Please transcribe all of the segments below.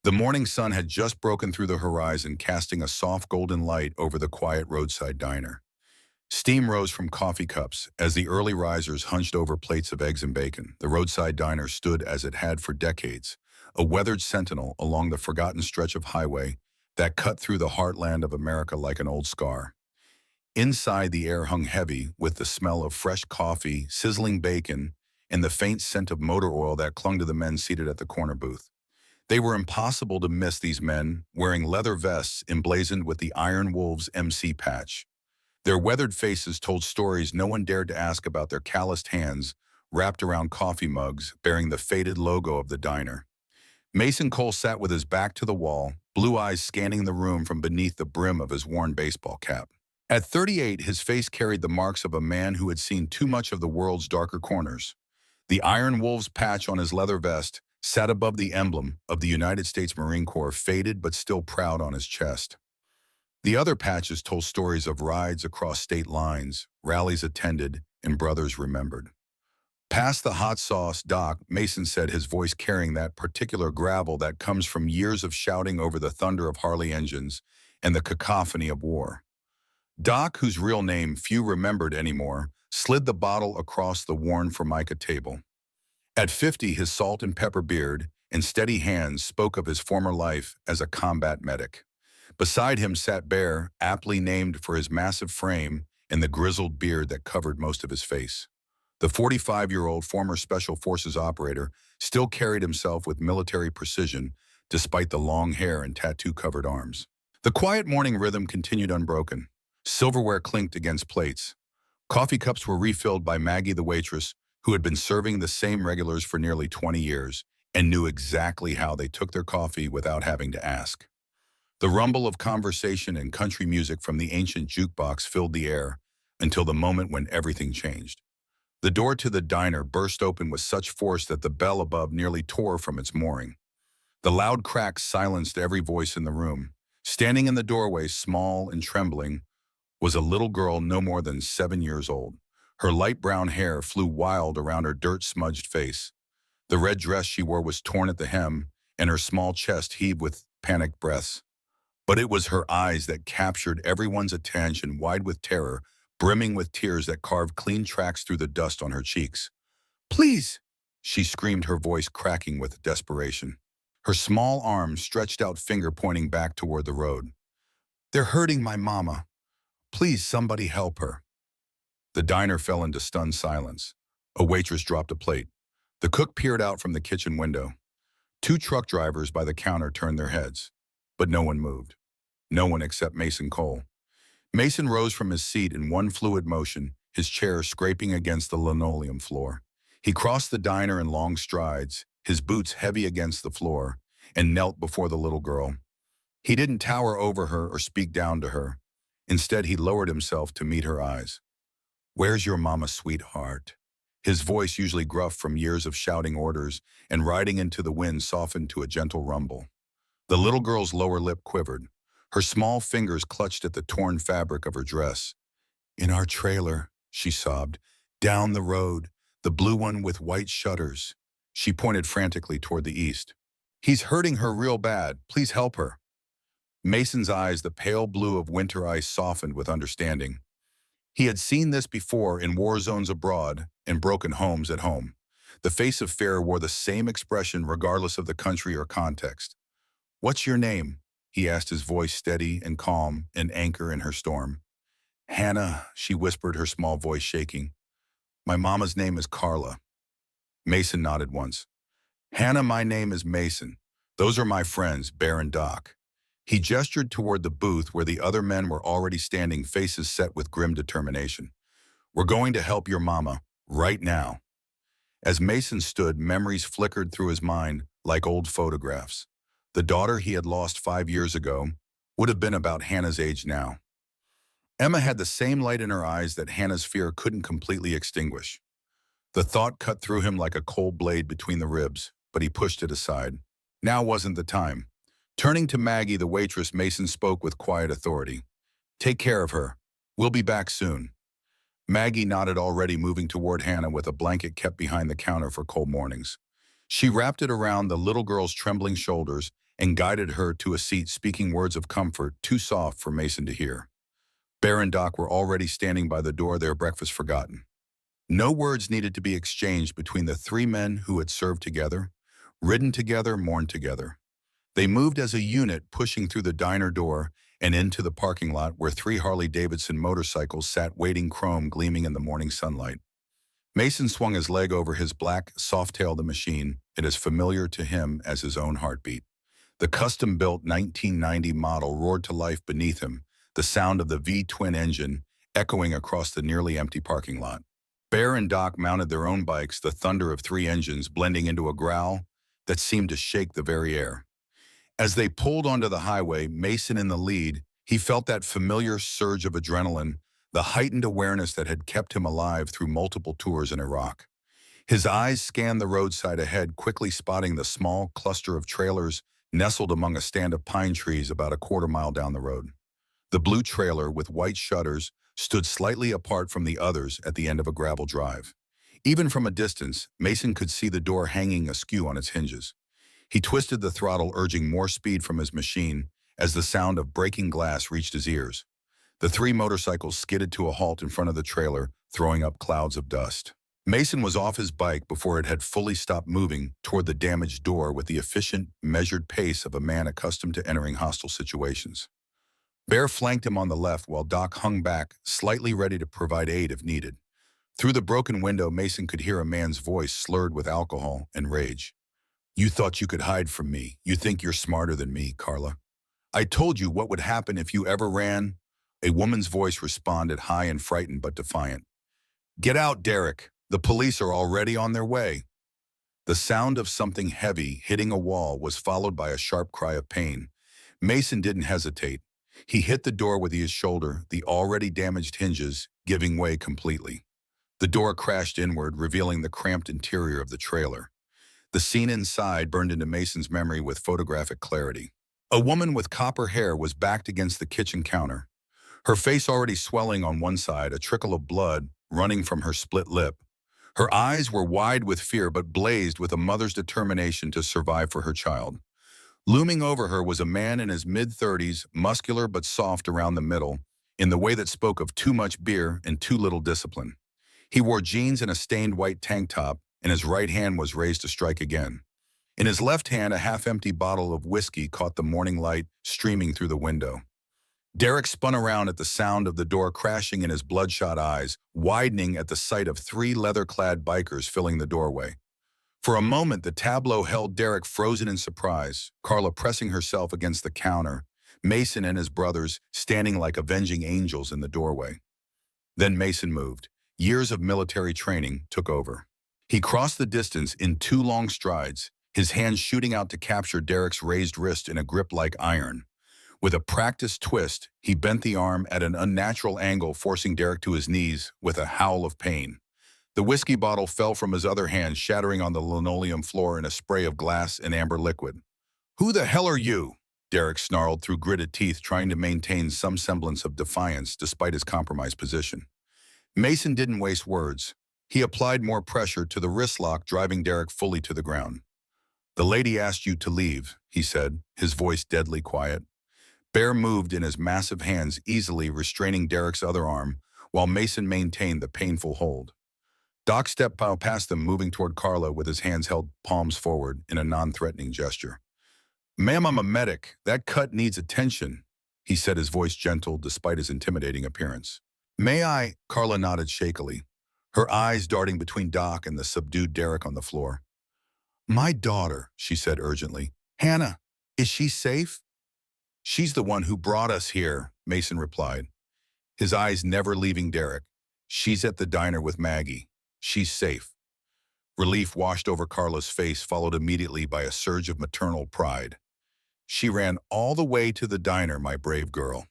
The morning sun had just broken through the horizon, casting a soft golden light over the quiet roadside diner. Steam rose from coffee cups as the early risers hunched over plates of eggs and bacon. The roadside diner stood as it had for decades, a weathered sentinel along the forgotten stretch of highway that cut through the heartland of America like an old scar. Inside, the air hung heavy with the smell of fresh coffee, sizzling bacon, and the faint scent of motor oil that clung to the men seated at the corner booth. They were impossible to miss, these men, wearing leather vests emblazoned with the Iron Wolves MC patch. Their weathered faces told stories no one dared to ask about their calloused hands wrapped around coffee mugs bearing the faded logo of the diner. Mason Cole sat with his back to the wall, blue eyes scanning the room from beneath the brim of his worn baseball cap. At 38, his face carried the marks of a man who had seen too much of the world's darker corners. The Iron Wolves patch on his leather vest sat above the emblem of the United States Marine Corps, faded but still proud, on his chest. The other patches told stories of rides across state lines, rallies attended, and brothers remembered. Past the hot sauce, Doc, Mason said, his voice carrying that particular gravel that comes from years of shouting over the thunder of Harley engines and the cacophony of war. Doc, whose real name few remembered anymore, slid the bottle across the worn Formica table. At 50, his salt and pepper beard and steady hands spoke of his former life as a combat medic. Beside him sat Bear, aptly named for his massive frame and the grizzled beard that covered most of his face. The 45-year-old former Special Forces operator still carried himself with military precision despite the long hair and tattoo-covered arms. The quiet morning rhythm continued unbroken. Silverware clinked against plates. Coffee cups were refilled by Maggie the waitress, who had been serving the same regulars for nearly 20 years and knew exactly how they took their coffee without having to ask. The rumble of conversation and country music from the ancient jukebox filled the air until the moment when everything changed. The door to the diner burst open with such force that the bell above nearly tore from its mooring. The loud crack silenced every voice in the room. Standing in the doorway, small and trembling, was a little girl no more than 7 years old. Her light brown hair flew wild around her dirt-smudged face. The red dress she wore was torn at the hem, and her small chest heaved with panicked breaths. But it was her eyes that captured everyone's attention, wide with terror, brimming with tears that carved clean tracks through the dust on her cheeks. "Please!" she screamed, her voice cracking with desperation. Her small arms stretched out, finger pointing back toward the road. "They're hurting my mama. Please, somebody help her." The diner fell into stunned silence. A waitress dropped a plate. The cook peered out from the kitchen window. 2 truck drivers by the counter turned their heads, but no one moved. No one except Mason Cole. Mason rose from his seat in one fluid motion, his chair scraping against the linoleum floor. He crossed the diner in long strides, his boots heavy against the floor, and knelt before the little girl. He didn't tower over her or speak down to her. Instead, he lowered himself to meet her eyes. "Where's your mama, sweetheart?" His voice, usually gruff from years of shouting orders and riding into the wind, softened to a gentle rumble. The little girl's lower lip quivered. Her small fingers clutched at the torn fabric of her dress. "In our trailer," she sobbed. "Down the road, the blue one with white shutters." She pointed frantically toward the east. "He's hurting her real bad. Please help her." Mason's eyes, the pale blue of winter ice, softened with understanding. He had seen this before in war zones abroad and broken homes at home. The face of fear wore the same expression regardless of the country or context. "What's your name?" he asked, his voice steady and calm, an anchor in her storm. "Hannah," she whispered, her small voice shaking. "My mama's name is Carla." Mason nodded once. "Hannah, my name is Mason. Those are my friends, Bear and Doc." He gestured toward the booth where the other men were already standing, faces set with grim determination. "We're going to help your mama, right now." As Mason stood, memories flickered through his mind like old photographs. The daughter he had lost 5 years ago would have been about Hannah's age now. Emma had the same light in her eyes that Hannah's fear couldn't completely extinguish. The thought cut through him like a cold blade between the ribs, but he pushed it aside. Now wasn't the time. Turning to Maggie, the waitress, Mason spoke with quiet authority. "Take care of her. We'll be back soon." Maggie nodded, already moving toward Hannah with a blanket kept behind the counter for cold mornings. She wrapped it around the little girl's trembling shoulders and guided her to a seat, speaking words of comfort too soft for Mason to hear. Bear and Doc were already standing by the door, their breakfast forgotten. No words needed to be exchanged between the three men who had served together, ridden together, mourned together. They moved as a unit, pushing through the diner door and into the parking lot where three Harley-Davidson motorcycles sat waiting, chrome gleaming in the morning sunlight. Mason swung his leg over his black, soft-tailed machine, it as familiar to him as his own heartbeat. The custom-built 1990 model roared to life beneath him, the sound of the V-twin engine echoing across the nearly empty parking lot. Bear and Doc mounted their own bikes, the thunder of three engines blending into a growl that seemed to shake the very air. As they pulled onto the highway, Mason in the lead, he felt that familiar surge of adrenaline, the heightened awareness that had kept him alive through multiple tours in Iraq. His eyes scanned the roadside ahead, quickly spotting the small cluster of trailers nestled among a stand of pine trees about a quarter-mile down the road. The blue trailer with white shutters stood slightly apart from the others at the end of a gravel drive. Even from a distance, Mason could see the door hanging askew on its hinges. He twisted the throttle, urging more speed from his machine as the sound of breaking glass reached his ears. The three motorcycles skidded to a halt in front of the trailer, throwing up clouds of dust. Mason was off his bike before it had fully stopped moving toward the damaged door with the efficient, measured pace of a man accustomed to entering hostile situations. Bear flanked him on the left while Doc hung back, slightly ready to provide aid if needed. Through the broken window, Mason could hear a man's voice slurred with alcohol and rage. "You thought you could hide from me. You think you're smarter than me, Carla. I told you what would happen if you ever ran." A woman's voice responded, high and frightened but defiant. "Get out, Derek. The police are already on their way." The sound of something heavy hitting a wall was followed by a sharp cry of pain. Mason didn't hesitate. He hit the door with his shoulder, the already damaged hinges giving way completely. The door crashed inward, revealing the cramped interior of the trailer. The scene inside burned into Mason's memory with photographic clarity. A woman with copper hair was backed against the kitchen counter, her face already swelling on one side, a trickle of blood running from her split lip. Her eyes were wide with fear but blazed with a mother's determination to survive for her child. Looming over her was a man in his mid-30s, muscular but soft around the middle, in the way that spoke of too much beer and too little discipline. He wore jeans and a stained white tank top, and his right hand was raised to strike again. In his left hand, a half-empty bottle of whiskey caught the morning light streaming through the window. Derek spun around at the sound of the door crashing in his bloodshot eyes, widening at the sight of three leather-clad bikers filling the doorway. For a moment, the tableau held Derek frozen in surprise, Carla pressing herself against the counter, Mason and his brothers standing like avenging angels in the doorway. Then Mason moved. Years of military training took over. He crossed the distance in two long strides, his hands shooting out to capture Derek's raised wrist in a grip like iron. With a practiced twist, he bent the arm at an unnatural angle, forcing Derek to his knees with a howl of pain. The whiskey bottle fell from his other hand, shattering on the linoleum floor in a spray of glass and amber liquid. "Who the hell are you?" Derek snarled through gritted teeth, trying to maintain some semblance of defiance despite his compromised position. Mason didn't waste words. He applied more pressure to the wrist lock, driving Derek fully to the ground. "The lady asked you to leave," he said, his voice deadly quiet. Bear moved in his massive hands, easily restraining Derek's other arm, while Mason maintained the painful hold. Doc stepped past them, moving toward Carla with his hands held palms forward in a non-threatening gesture. "Ma'am, I'm a medic. That cut needs attention," he said, his voice gentle despite his intimidating appearance. "May I?" Carla nodded shakily, her eyes darting between Doc and the subdued Derek on the floor. "My daughter," she said urgently. "Hannah, is she safe?" "She's the one who brought us here," Mason replied, his eyes never leaving Derek. "She's at the diner with Maggie. She's safe." Relief washed over Carla's face, followed immediately by a surge of maternal pride. "She ran all the way to the diner, my brave girl."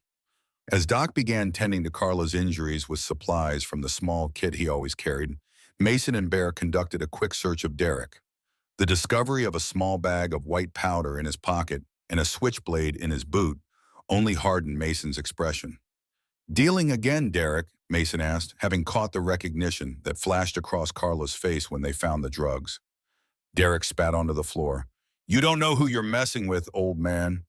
As Doc began tending to Carla's injuries with supplies from the small kit he always carried, Mason and Bear conducted a quick search of Derek. The discovery of a small bag of white powder in his pocket and a switchblade in his boot only hardened Mason's expression. "Dealing again, Derek?" Mason asked, having caught the recognition that flashed across Carla's face when they found the drugs. Derek spat onto the floor. You don't know who you're messing with, old man.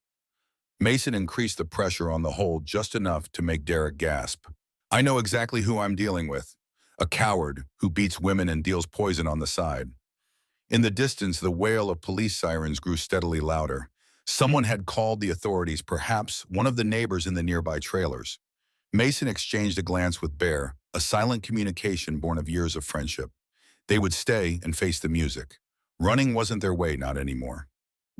Mason increased the pressure on the hold just enough to make Derek gasp. I know exactly who I'm dealing with. A coward who beats women and deals poison on the side. In the distance, the wail of police sirens grew steadily louder. Someone had called the authorities, perhaps one of the neighbors in the nearby trailers. Mason exchanged a glance with Bear, a silent communication born of years of friendship. They would stay and face the music. Running wasn't their way, not anymore.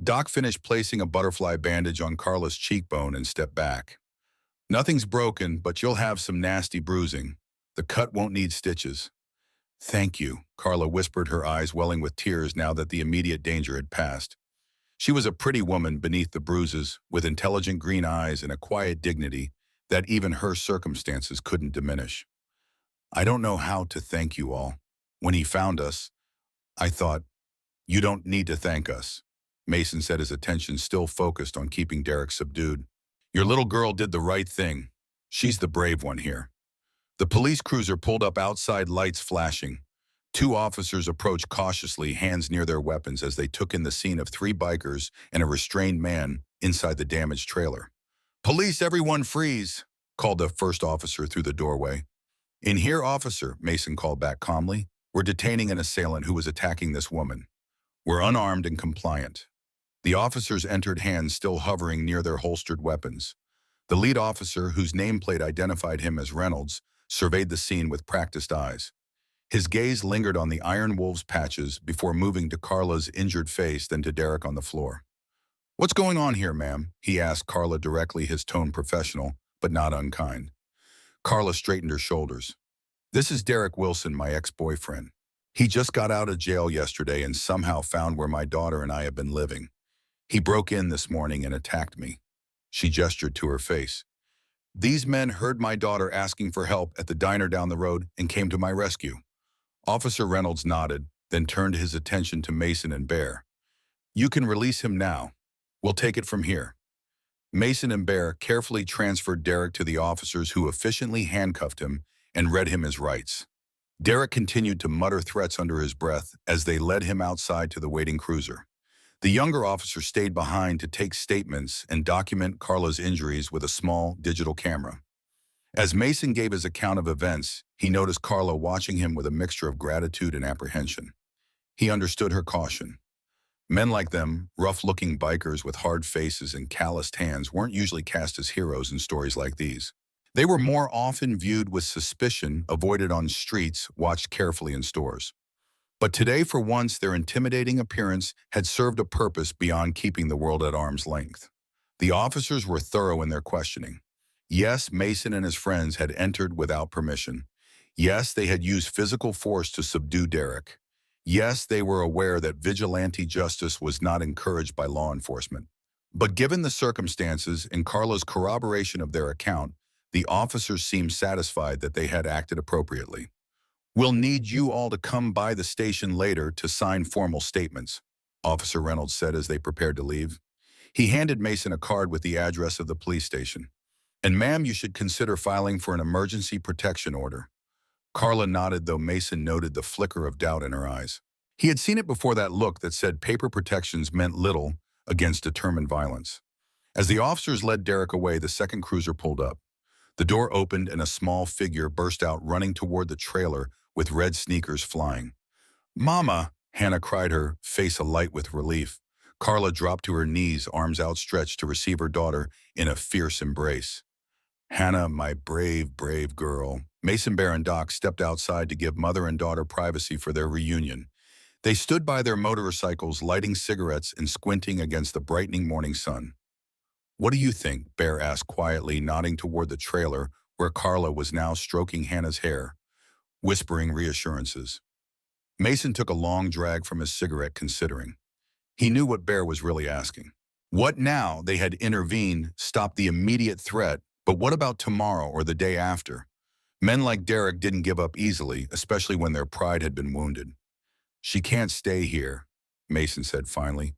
Doc finished placing a butterfly bandage on Carla's cheekbone and stepped back. Nothing's broken, but you'll have some nasty bruising. The cut won't need stitches. Thank you, Carla whispered, her eyes welling with tears now that the immediate danger had passed. She was a pretty woman beneath the bruises, with intelligent green eyes and a quiet dignity that even her circumstances couldn't diminish. I don't know how to thank you all. When he found us, I thought, you don't need to thank us, Mason said, his attention still focused on keeping Derek subdued. Your little girl did the right thing. She's the brave one here. The police cruiser pulled up outside, lights flashing. Two officers approached cautiously, hands near their weapons, as they took in the scene of three bikers and a restrained man inside the damaged trailer. Police, everyone freeze, called the first officer through the doorway. In here, officer, Mason called back calmly. We're detaining an assailant who was attacking this woman. We're unarmed and compliant. The officers entered, hands still hovering near their holstered weapons. The lead officer, whose nameplate identified him as Reynolds, surveyed the scene with practiced eyes. His gaze lingered on the Iron Wolves patches before moving to Carla's injured face, then to Derek on the floor. What's going on here, ma'am? He asked Carla directly, his tone professional, but not unkind. Carla straightened her shoulders. This is Derek Wilson, my ex-boyfriend. He just got out of jail yesterday and somehow found where my daughter and I have been living. He broke in this morning and attacked me. She gestured to her face. These men heard my daughter asking for help at the diner down the road and came to my rescue. Officer Reynolds nodded, then turned his attention to Mason and Bear. You can release him now. We'll take it from here. Mason and Bear carefully transferred Derek to the officers, who efficiently handcuffed him and read him his rights. Derek continued to mutter threats under his breath as they led him outside to the waiting cruiser. The younger officer stayed behind to take statements and document Carla's injuries with a small digital camera. As Mason gave his account of events, he noticed Carla watching him with a mixture of gratitude and apprehension. He understood her caution. Men like them, rough-looking bikers with hard faces and calloused hands, weren't usually cast as heroes in stories like these. They were more often viewed with suspicion, avoided on streets, watched carefully in stores. But today, for once, their intimidating appearance had served a purpose beyond keeping the world at arm's length. The officers were thorough in their questioning. Yes, Mason and his friends had entered without permission. Yes, they had used physical force to subdue Derek. Yes, they were aware that vigilante justice was not encouraged by law enforcement. But given the circumstances and Carla's corroboration of their account, the officers seemed satisfied that they had acted appropriately. We'll need you all to come by the station later to sign formal statements, Officer Reynolds said as they prepared to leave. He handed Mason a card with the address of the police station. And ma'am, you should consider filing for an emergency protection order. Carla nodded, though Mason noted the flicker of doubt in her eyes. He had seen it before, that look that said paper protections meant little against determined violence. As the officers led Derek away, the second cruiser pulled up. The door opened and a small figure burst out, running toward the trailer with red sneakers flying. Mama, Hannah cried, her face alight with relief. Carla dropped to her knees, arms outstretched to receive her daughter in a fierce embrace. Hannah, my brave, brave girl. Mason, Bear, and Doc stepped outside to give mother and daughter privacy for their reunion. They stood by their motorcycles, lighting cigarettes and squinting against the brightening morning sun. What do you think? Bear asked quietly, nodding toward the trailer where Carla was now stroking Hannah's hair, whispering reassurances. Mason took a long drag from his cigarette, considering. He knew what Bear was really asking. What now? They had intervened, stopped the immediate threat, but what about tomorrow or the day after? Men like Derek didn't give up easily, especially when their pride had been wounded. She can't stay here, Mason said finally.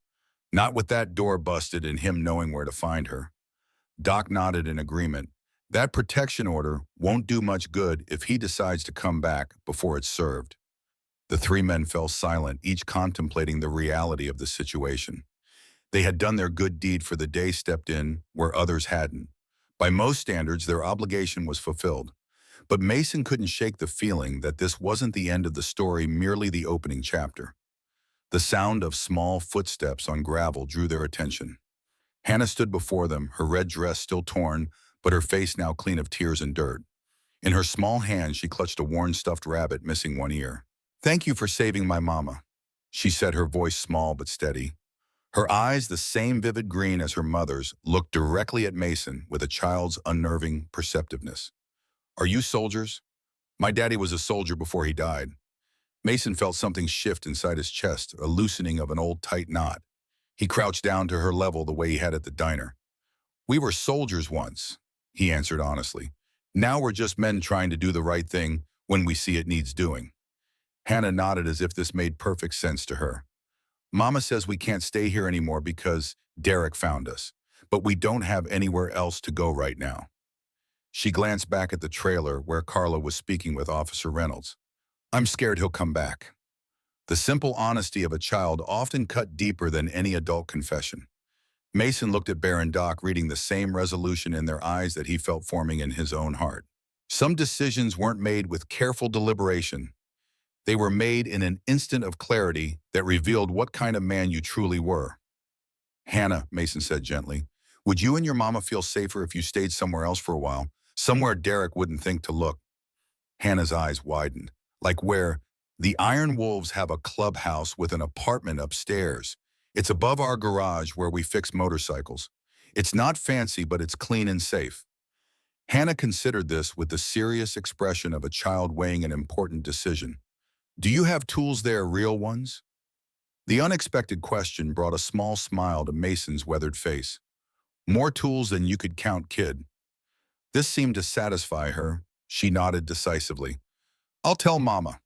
Not with that door busted and him knowing where to find her. Doc nodded in agreement. That protection order won't do much good if he decides to come back before it's served. The three men fell silent, each contemplating the reality of the situation. They had done their good deed for the day, stepped in where others hadn't. By most standards, their obligation was fulfilled. But Mason couldn't shake the feeling that this wasn't the end of the story, merely the opening chapter. The sound of small footsteps on gravel drew their attention. Hannah stood before them, her red dress still torn, but her face now clean of tears and dirt. In her small hand, she clutched a worn stuffed rabbit missing one ear. "Thank you for saving my mama," she said, her voice small but steady. Her eyes, the same vivid green as her mother's, looked directly at Mason with a child's unnerving perceptiveness. "Are you soldiers?" "My daddy was a soldier before he died." Mason felt something shift inside his chest, a loosening of an old tight knot. He crouched down to her level the way he had at the diner. "We were soldiers once," he answered honestly. "Now we're just men trying to do the right thing when we see it needs doing." Hannah nodded as if this made perfect sense to her. "Mama says we can't stay here anymore because Derek found us, but we don't have anywhere else to go right now." She glanced back at the trailer where Carla was speaking with Officer Reynolds. "I'm scared he'll come back." The simple honesty of a child often cut deeper than any adult confession. Mason looked at Baron Doc, reading the same resolution in their eyes that he felt forming in his own heart. Some decisions weren't made with careful deliberation. They were made in an instant of clarity that revealed what kind of man you truly were. "Hannah," Mason said gently, "would you and your mama feel safer if you stayed somewhere else for a while? Somewhere Derek wouldn't think to look?" Hannah's eyes widened. "Like where? The Iron Wolves have a clubhouse with an apartment upstairs. It's above our garage where we fix motorcycles. It's not fancy, but it's clean and safe." Hannah considered this with the serious expression of a child weighing an important decision. "Do you have tools there, real ones?" The unexpected question brought a small smile to Mason's weathered face. "More tools than you could count, kid." This seemed to satisfy her. She nodded decisively. "I'll tell Mama."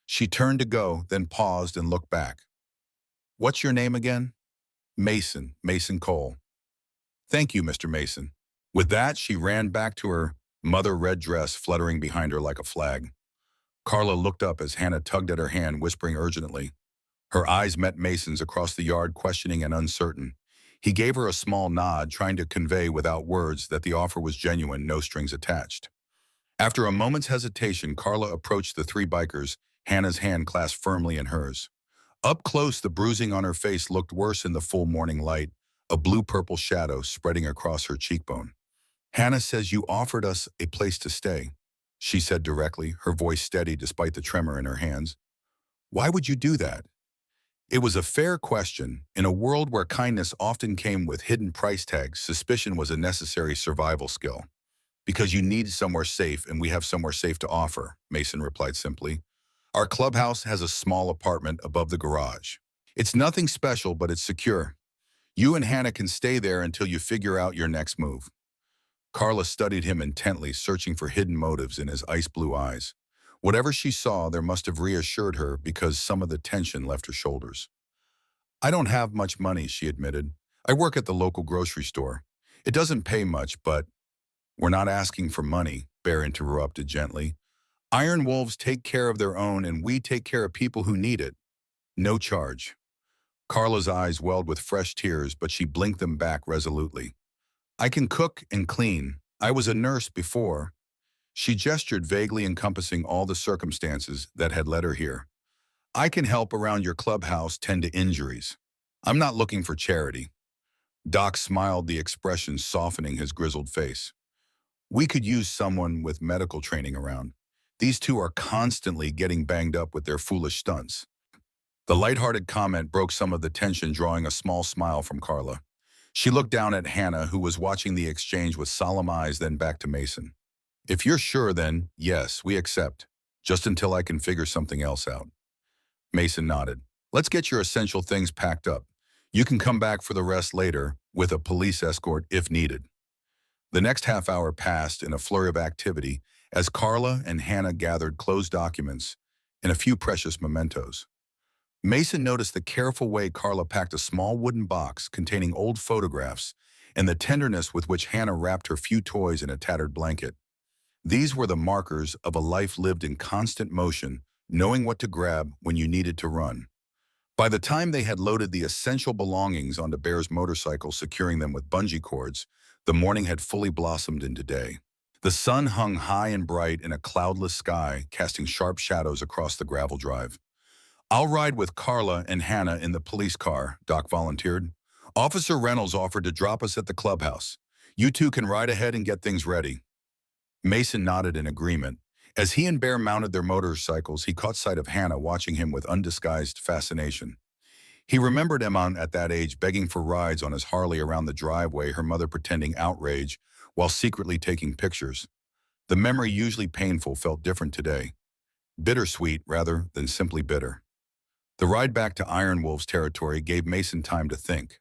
She turned to go, then paused and looked back. "What's your name again?" "Mason, Mason Cole." "Thank you, Mr. Mason." With that, she ran back to her mother red dress fluttering behind her like a flag. Carla looked up as Hannah tugged at her hand, whispering urgently. Her eyes met Mason's across the yard, questioning and uncertain. He gave her a small nod, trying to convey without words that the offer was genuine, no strings attached. After a moment's hesitation, Carla approached the three bikers, Hannah's hand clasped firmly in hers. Up close, the bruising on her face looked worse in the full morning light, a blue-purple shadow spreading across her cheekbone. "Hannah says you offered us a place to stay," she said directly, her voice steady despite the tremor in her hands. "Why would you do that?" It was a fair question. In a world where kindness often came with hidden price tags, suspicion was a necessary survival skill. "Because you need somewhere safe, and we have somewhere safe to offer," Mason replied simply. "Our clubhouse has a small apartment above the garage. It's nothing special, but it's secure. You and Hannah can stay there until you figure out your next move." Carla studied him intently, searching for hidden motives in his ice-blue eyes. Whatever she saw, there must have reassured her because some of the tension left her shoulders. "I don't have much money," she admitted. "I work at the local grocery store. It doesn't pay much, but—" "We're not asking for money," Bear interrupted gently. "Iron Wolves take care of their own, and we take care of people who need it. No charge." Carla's eyes welled with fresh tears, but she blinked them back resolutely. "I can cook and clean. I was a nurse before." She gestured vaguely, encompassing all the circumstances that had led her here. "I can help around your clubhouse, tend to injuries. I'm not looking for charity." Doc smiled, the expression softening his grizzled face. "We could use someone with medical training around. These two are constantly getting banged up with their foolish stunts." The lighthearted comment broke some of the tension, drawing a small smile from Carla. She looked down at Hannah, who was watching the exchange with solemn eyes, then back to Mason. "If you're sure, then, yes, we accept. Just until I can figure something else out." Mason nodded. "Let's get your essential things packed up. You can come back for the rest later, with a police escort if needed." The next half hour passed in a flurry of activity as Carla and Hannah gathered closed documents and a few precious mementos. Mason noticed the careful way Carla packed a small wooden box containing old photographs and the tenderness with which Hannah wrapped her few toys in a tattered blanket. These were the markers of a life lived in constant motion, knowing what to grab when you needed to run. By the time they had loaded the essential belongings onto Bear's motorcycle, securing them with bungee cords, the morning had fully blossomed into day. The sun hung high and bright in a cloudless sky, casting sharp shadows across the gravel drive. "I'll ride with Carla and Hannah in the police car," Doc volunteered. "Officer Reynolds offered to drop us at the clubhouse. You two can ride ahead and get things ready." Mason nodded in agreement. As he and Bear mounted their motorcycles, he caught sight of Hannah watching him with undisguised fascination. He remembered Emma at that age begging for rides on his Harley around the driveway, her mother pretending outrage while secretly taking pictures. The memory, usually painful, felt different today. Bittersweet rather than simply bitter. The ride back to Iron Wolf's territory gave Mason time to think.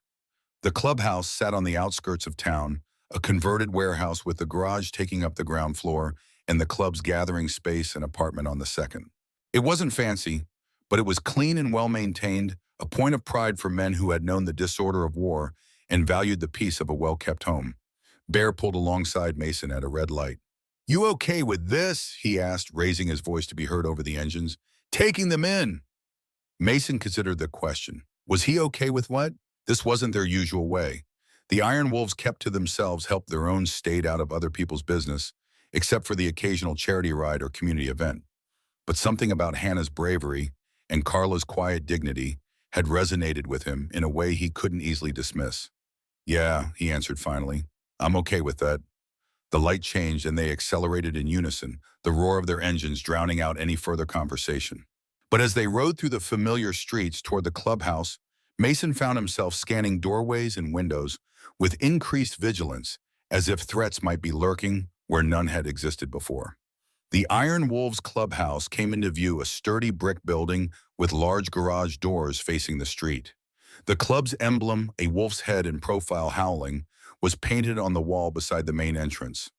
The clubhouse sat on the outskirts of town, a converted warehouse with the garage taking up the ground floor and the club's gathering space and apartment on the second. It wasn't fancy, but it was clean and well-maintained, a point of pride for men who had known the disorder of war and valued the peace of a well-kept home. Bear pulled alongside Mason at a red light. "You okay with this?" he asked, raising his voice to be heard over the engines. "Taking them in." Mason considered the question. Was he okay with what? This wasn't their usual way. The Iron Wolves kept to themselves, helped their own, stayed out of other people's business, except for the occasional charity ride or community event. But something about Hannah's bravery and Carla's quiet dignity had resonated with him in a way he couldn't easily dismiss. "Yeah," he answered finally. "I'm okay with that." The light changed and they accelerated in unison, the roar of their engines drowning out any further conversation. But as they rode through the familiar streets toward the clubhouse, Mason found himself scanning doorways and windows with increased vigilance, as if threats might be lurking where none had existed before. The Iron Wolves clubhouse came into view, a sturdy brick building with large garage doors facing the street. The club's emblem, a wolf's head in profile howling, was painted on the wall beside the main entrance.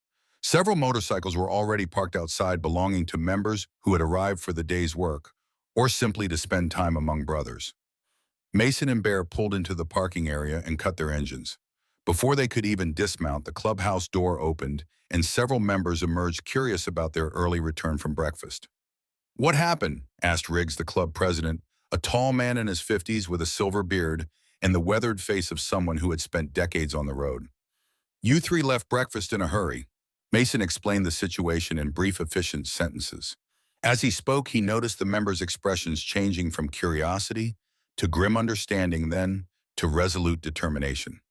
Several motorcycles were already parked outside, belonging to members who had arrived for the day's work, or simply to spend time among brothers. Mason and Bear pulled into the parking area and cut their engines. Before they could even dismount, the clubhouse door opened and several members emerged, curious about their early return from breakfast. "What happened?" asked Riggs, the club president, a tall man in his 50s with a silver beard and the weathered face of someone who had spent decades on the road. "You three left breakfast in a hurry." Mason explained the situation in brief, efficient sentences. As he spoke, he noticed the members' expressions changing from curiosity to grim understanding, then to resolute determination.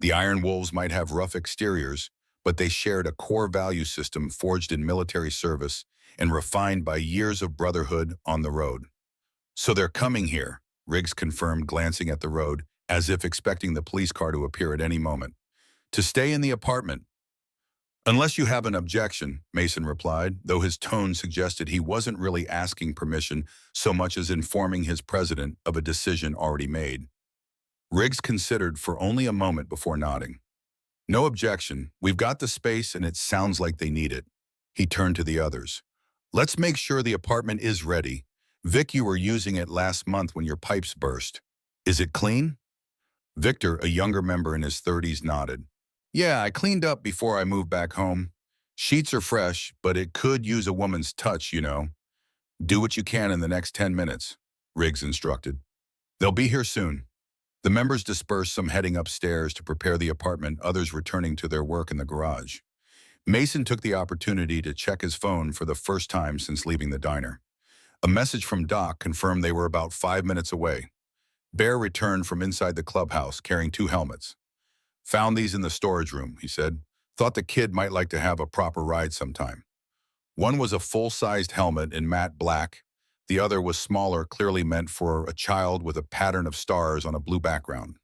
The Iron Wolves might have rough exteriors, but they shared a core value system forged in military service and refined by years of brotherhood on the road. "So they're coming here," Riggs confirmed, glancing at the road, as if expecting the police car to appear at any moment. "To stay in the apartment." "Unless you have an objection," Mason replied, though his tone suggested he wasn't really asking permission so much as informing his president of a decision already made. Riggs considered for only a moment before nodding. "No objection. We've got the space and it sounds like they need it." He turned to the others. "Let's make sure the apartment is ready. Vic, you were using it last month when your pipes burst. Is it clean?" Victor, a younger member in his 30s, nodded. "Yeah, I cleaned up before I moved back home. Sheets are fresh, but it could use a woman's touch, you know." "Do what you can in the next 10 minutes, Riggs instructed. "They'll be here soon." The members dispersed, some heading upstairs to prepare the apartment, others returning to their work in the garage. Mason took the opportunity to check his phone for the first time since leaving the diner. A message from Doc confirmed they were about 5 minutes away. Bear returned from inside the clubhouse carrying 2 helmets. "Found these in the storage room," he said. "Thought the kid might like to have a proper ride sometime." One was a full-sized helmet in matte black. The other was smaller, clearly meant for a child, with a pattern of stars on a blue background.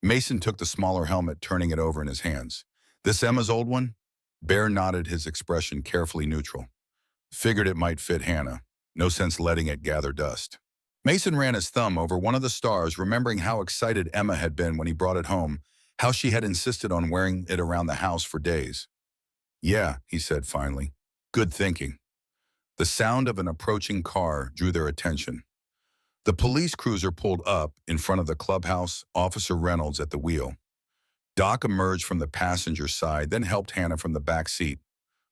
Mason took the smaller helmet, turning it over in his hands. "This Emma's old one?" Bear nodded, his expression carefully neutral. "Figured it might fit Hannah. No sense letting it gather dust." Mason ran his thumb over one of the stars, remembering how excited Emma had been when he brought it home, how she had insisted on wearing it around the house for days. "Yeah," he said finally. "Good thinking." The sound of an approaching car drew their attention. The police cruiser pulled up in front of the clubhouse, Officer Reynolds at the wheel. Doc emerged from the passenger side, then helped Hannah from the back seat.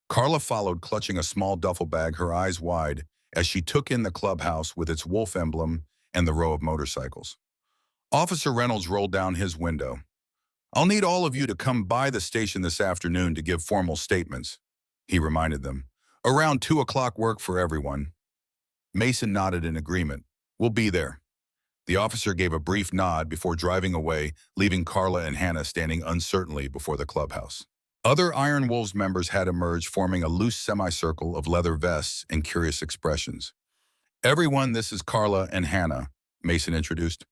Carla followed, clutching a small duffel bag, her eyes wide, as she took in the clubhouse with its wolf emblem and the row of motorcycles. Officer Reynolds rolled down his window. "I'll need all of you to come by the station this afternoon to give formal statements," he reminded them. "Around 2 o'clock work for everyone." Mason nodded in agreement. "We'll be there." The officer gave a brief nod before driving away, leaving Carla and Hannah standing uncertainly before the clubhouse. Other Iron Wolves members had emerged, forming a loose semicircle of leather vests and curious expressions. "Everyone, this is Carla and Hannah," Mason introduced.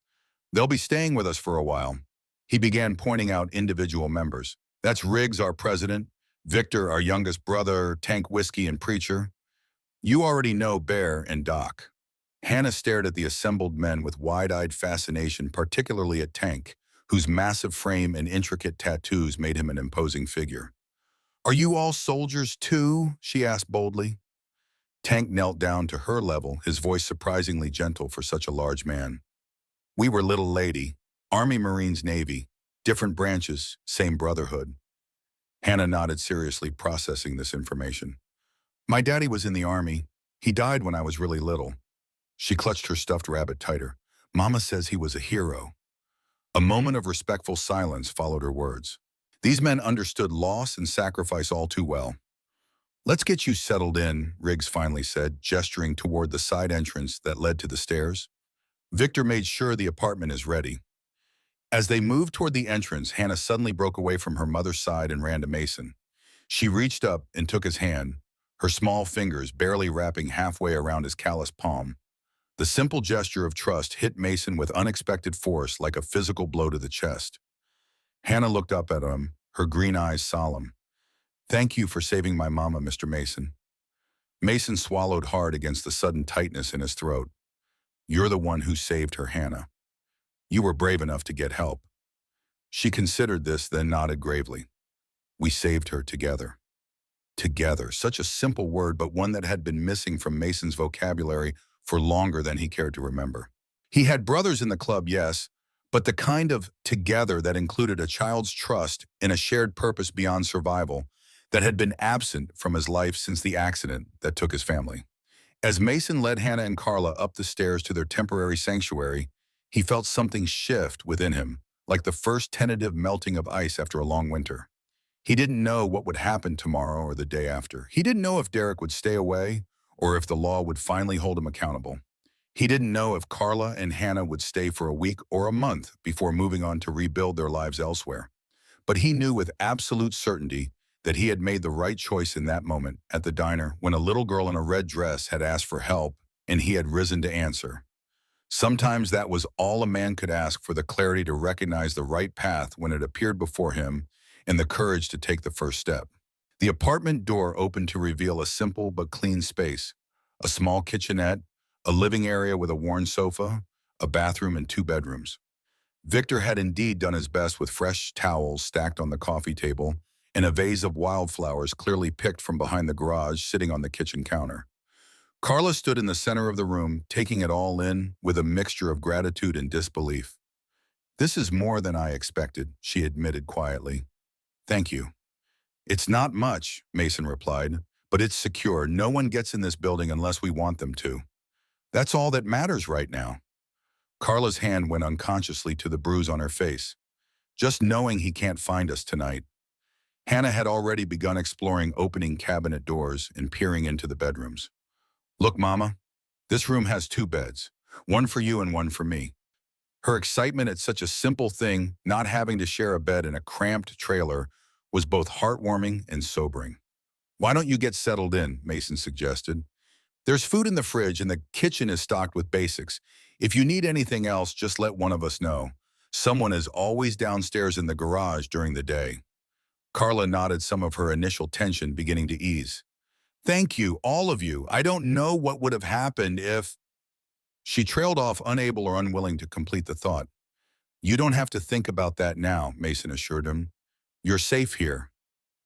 "They'll be staying with us for a while." He began pointing out individual members. "That's Riggs, our president, Victor, our youngest brother, Tank Whiskey and Preacher. You already know Bear and Doc." Hannah stared at the assembled men with wide-eyed fascination, particularly at Tank, whose massive frame and intricate tattoos made him an imposing figure. "Are you all soldiers too?" she asked boldly. Tank knelt down to her level, his voice surprisingly gentle for such a large man. "We were little lady, Army, Marines, Navy, different branches, same brotherhood." Hannah nodded seriously, processing this information. "My daddy was in the Army. He died when I was really little." She clutched her stuffed rabbit tighter. "Mama says he was a hero." A moment of respectful silence followed her words. These men understood loss and sacrifice all too well. "Let's get you settled in," Riggs finally said, gesturing toward the side entrance that led to the stairs. "Victor made sure the apartment is ready." As they moved toward the entrance, Hannah suddenly broke away from her mother's side and ran to Mason. She reached up and took his hand, her small fingers barely wrapping halfway around his calloused palm. The simple gesture of trust hit Mason with unexpected force, like a physical blow to the chest. Hannah looked up at him, her green eyes solemn. "Thank you for saving my mama, Mr. Mason." Mason swallowed hard against the sudden tightness in his throat. "You're the one who saved her, Hannah. You were brave enough to get help." She considered this, then nodded gravely. "We saved her together." Together, such a simple word, but one that had been missing from Mason's vocabulary for longer than he cared to remember. He had brothers in the club, yes, but the kind of together that included a child's trust in a shared purpose beyond survival that had been absent from his life since the accident that took his family. As Mason led Hannah and Carla up the stairs to their temporary sanctuary, he felt something shift within him, like the first tentative melting of ice after a long winter. He didn't know what would happen tomorrow or the day after. He didn't know if Derek would stay away or if the law would finally hold him accountable. He didn't know if Carla and Hannah would stay for a week or a month before moving on to rebuild their lives elsewhere. But he knew with absolute certainty that he had made the right choice in that moment at the diner when a little girl in a red dress had asked for help and he had risen to answer. Sometimes that was all a man could ask for, the clarity to recognize the right path when it appeared before him and the courage to take the first step. The apartment door opened to reveal a simple but clean space, a small kitchenette, a living area with a worn sofa, a bathroom, and 2 bedrooms. Victor had indeed done his best with fresh towels stacked on the coffee table and a vase of wildflowers clearly picked from behind the garage sitting on the kitchen counter. Carla stood in the center of the room, taking it all in with a mixture of gratitude and disbelief. "This is more than I expected," she admitted quietly. "Thank you." "It's not much," Mason replied, "but it's secure. No one gets in this building unless we want them to. That's all that matters right now." Carla's hand went unconsciously to the bruise on her face. "Just knowing he can't find us tonight." Hannah had already begun exploring opening cabinet doors and peering into the bedrooms. "Look, Mama, this room has 2 beds, one for you and one for me." Her excitement at such a simple thing, not having to share a bed in a cramped trailer, was both heartwarming and sobering. "Why don't you get settled in?" Mason suggested. "There's food in the fridge and the kitchen is stocked with basics. If you need anything else, just let one of us know. Someone is always downstairs in the garage during the day." Carla nodded, some of her initial tension beginning to ease. "Thank you, all of you. I don't know what would have happened if—" She trailed off, unable or unwilling to complete the thought. "You don't have to think about that now," Mason assured him. "You're safe here.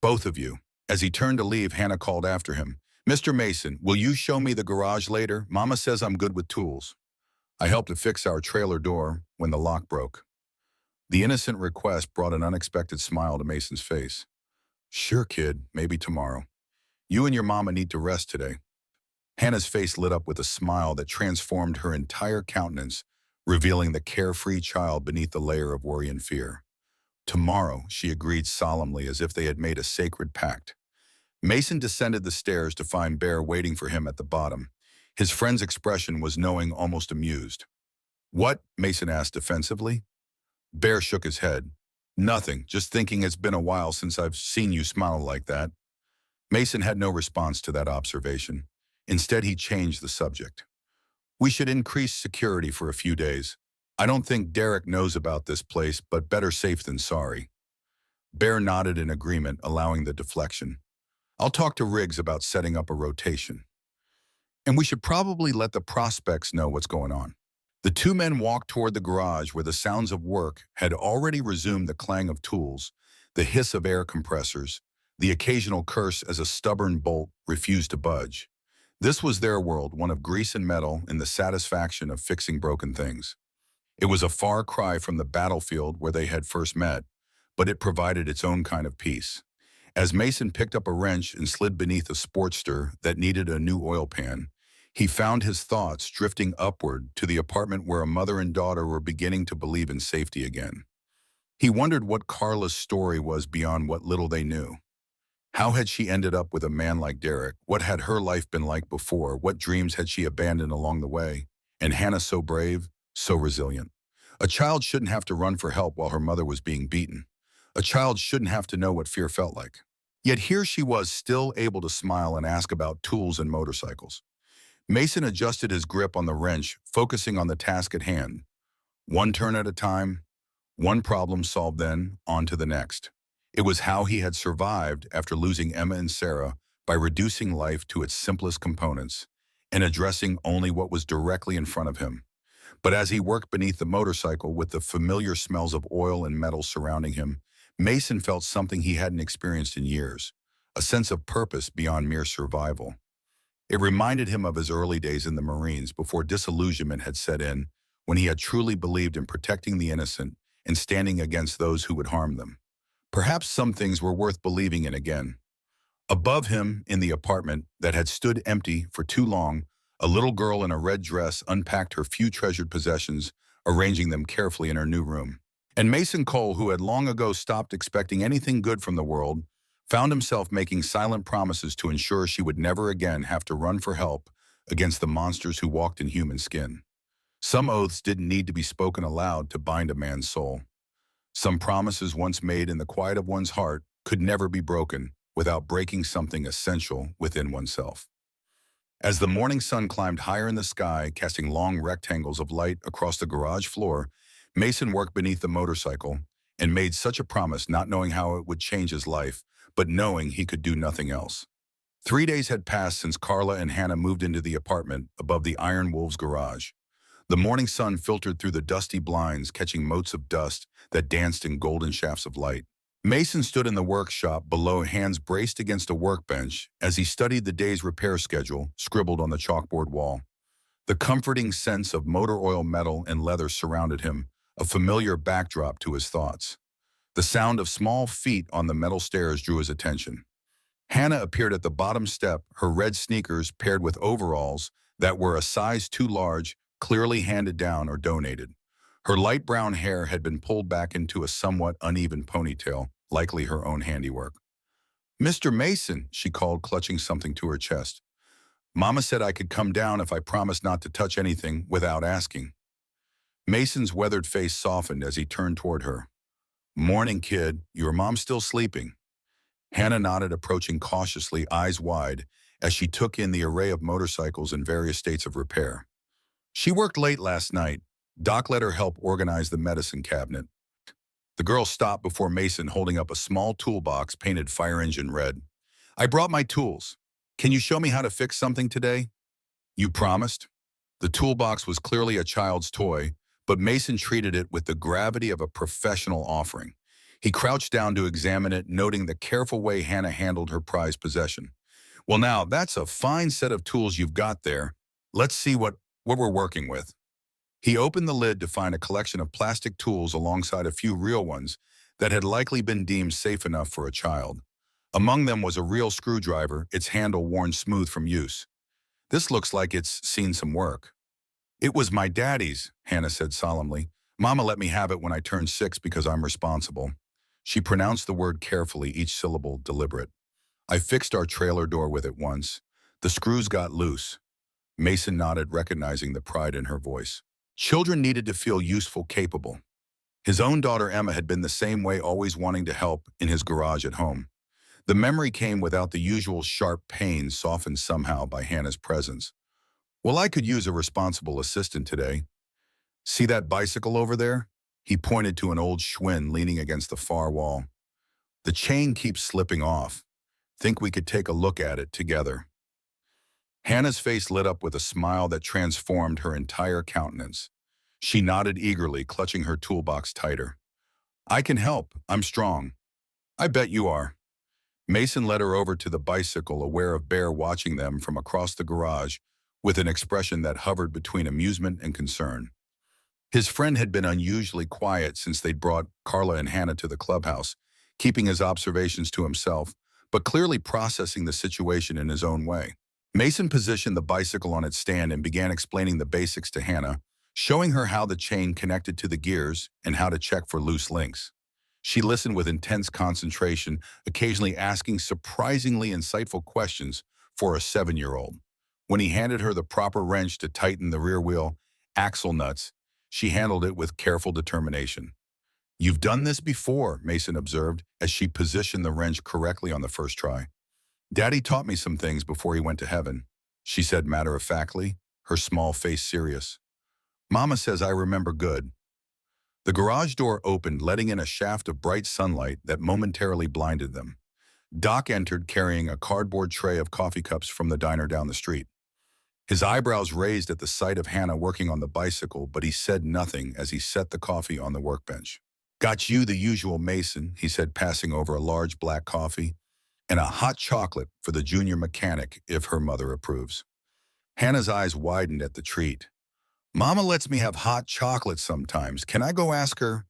Both of you." As he turned to leave, Hannah called after him. "Mr. Mason, will you show me the garage later? Mama says I'm good with tools. I helped to fix our trailer door when the lock broke." The innocent request brought an unexpected smile to Mason's face. "Sure, kid, maybe tomorrow. You and your mama need to rest today." Hannah's face lit up with a smile that transformed her entire countenance, revealing the carefree child beneath the layer of worry and fear. Tomorrow, she agreed solemnly as if they had made a sacred pact. Mason descended the stairs to find Bear waiting for him at the bottom. His friend's expression was knowing, almost amused. "What?" Mason asked defensively. Bear shook his head. "Nothing, just thinking it's been a while since I've seen you smile like that." Mason had no response to that observation. Instead, he changed the subject. "We should increase security for a few days. I don't think Derek knows about this place, but better safe than sorry." Bear nodded in agreement, allowing the deflection. "I'll talk to Riggs about setting up a rotation. And we should probably let the prospects know what's going on." The two men walked toward the garage where the sounds of work had already resumed, the clang of tools, the hiss of air compressors, the occasional curse as a stubborn bolt refused to budge. This was their world, one of grease and metal and the satisfaction of fixing broken things. It was a far cry from the battlefield where they had first met, but it provided its own kind of peace. As Mason picked up a wrench and slid beneath a Sportster that needed a new oil pan, he found his thoughts drifting upward to the apartment where a mother and daughter were beginning to believe in safety again. He wondered what Carla's story was beyond what little they knew. How had she ended up with a man like Derek? What had her life been like before? What dreams had she abandoned along the way? And Hannah, so brave, so resilient. A child shouldn't have to run for help while her mother was being beaten. A child shouldn't have to know what fear felt like. Yet here she was, still able to smile and ask about tools and motorcycles. Mason adjusted his grip on the wrench, focusing on the task at hand. One turn at a time, one problem solved, then on to the next. It was how he had survived after losing Emma and Sarah, by reducing life to its simplest components and addressing only what was directly in front of him. But as he worked beneath the motorcycle with the familiar smells of oil and metal surrounding him, Mason felt something he hadn't experienced in years, a sense of purpose beyond mere survival. It reminded him of his early days in the Marines, before disillusionment had set in, when he had truly believed in protecting the innocent and standing against those who would harm them. Perhaps some things were worth believing in again. Above him, in the apartment that had stood empty for too long, a little girl in a red dress unpacked her few treasured possessions, arranging them carefully in her new room. And Mason Cole, who had long ago stopped expecting anything good from the world, found himself making silent promises to ensure she would never again have to run for help against the monsters who walked in human skin. Some oaths didn't need to be spoken aloud to bind a man's soul. Some promises once made in the quiet of one's heart could never be broken without breaking something essential within oneself. As the morning sun climbed higher in the sky, casting long rectangles of light across the garage floor, Mason worked beneath the motorcycle and made such a promise, not knowing how it would change his life, but knowing he could do nothing else. 3 days had passed since Carla and Hannah moved into the apartment above the Iron Wolves garage. The morning sun filtered through the dusty blinds, catching motes of dust that danced in golden shafts of light. Mason stood in the workshop below, hands braced against a workbench, as he studied the day's repair schedule scribbled on the chalkboard wall. The comforting sense of motor oil, metal, and leather surrounded him, a familiar backdrop to his thoughts. The sound of small feet on the metal stairs drew his attention. Hannah appeared at the bottom step, her red sneakers paired with overalls that were a size too large, clearly handed down or donated. Her light brown hair had been pulled back into a somewhat uneven ponytail, likely her own handiwork. "Mr. Mason," she called, clutching something to her chest. "Mama said I could come down if I promised not to touch anything without asking." Mason's weathered face softened as he turned toward her. "Morning, kid. Your mom's still sleeping." Hannah nodded, approaching cautiously, eyes wide, as she took in the array of motorcycles in various states of repair. "She worked late last night. Doc let her help organize the medicine cabinet." The girl stopped before Mason, holding up a small toolbox painted fire engine red. "I brought my tools. Can you show me how to fix something today?" "You promised." The toolbox was clearly a child's toy, but Mason treated it with the gravity of a professional offering. He crouched down to examine it, noting the careful way Hannah handled her prized possession. "Well, now, that's a fine set of tools you've got there. Let's see what we're working with." He opened the lid to find a collection of plastic tools alongside a few real ones that had likely been deemed safe enough for a child. Among them was a real screwdriver, its handle worn smooth from use. This looks like it's seen some work. It was my daddy's, Hannah said solemnly. Mama let me have it when I turned 6 because I'm responsible. She pronounced the word carefully, each syllable deliberate. I fixed our trailer door with it once. The screws got loose. Mason nodded, recognizing the pride in her voice. Children needed to feel useful, capable. His own daughter Emma had been the same way, always wanting to help in his garage at home. The memory came without the usual sharp pain, softened somehow by Hannah's presence. Well, I could use a responsible assistant today. See that bicycle over there? He pointed to an old Schwinn leaning against the far wall. The chain keeps slipping off. Think we could take a look at it together. Hannah's face lit up with a smile that transformed her entire countenance. She nodded eagerly, clutching her toolbox tighter. I can help. I'm strong. I bet you are. Mason led her over to the bicycle, aware of Bear watching them from across the garage with an expression that hovered between amusement and concern. His friend had been unusually quiet since they'd brought Carla and Hannah to the clubhouse, keeping his observations to himself, but clearly processing the situation in his own way. Mason positioned the bicycle on its stand and began explaining the basics to Hannah, showing her how the chain connected to the gears and how to check for loose links. She listened with intense concentration, occasionally asking surprisingly insightful questions for a 7-year-old. When he handed her the proper wrench to tighten the rear wheel axle nuts, she handled it with careful determination. You've done this before, Mason observed, as she positioned the wrench correctly on the first try. Daddy taught me some things before he went to heaven, she said matter-of-factly, her small face serious. Mama says I remember good. The garage door opened, letting in a shaft of bright sunlight that momentarily blinded them. Doc entered carrying a cardboard tray of coffee cups from the diner down the street. His eyebrows raised at the sight of Hannah working on the bicycle, but he said nothing as he set the coffee on the workbench. Got you the usual, Mason, he said, passing over a large black coffee, and a hot chocolate for the junior mechanic if her mother approves. Hannah's eyes widened at the treat. Mama lets me have hot chocolate sometimes. Can I go ask her?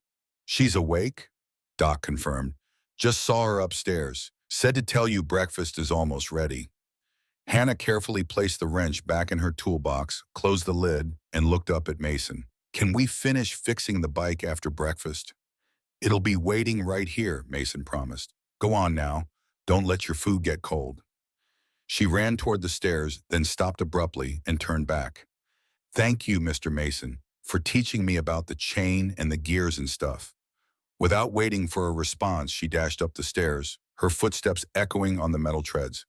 She's awake? Doc confirmed. Just saw her upstairs. Said to tell you breakfast is almost ready. Hannah carefully placed the wrench back in her toolbox, closed the lid, and looked up at Mason. Can we finish fixing the bike after breakfast? It'll be waiting right here, Mason promised. Go on now. Don't let your food get cold. She ran toward the stairs, then stopped abruptly and turned back. Thank you, Mr. Mason, for teaching me about the chain and the gears and stuff. Without waiting for a response, she dashed up the stairs, her footsteps echoing on the metal treads.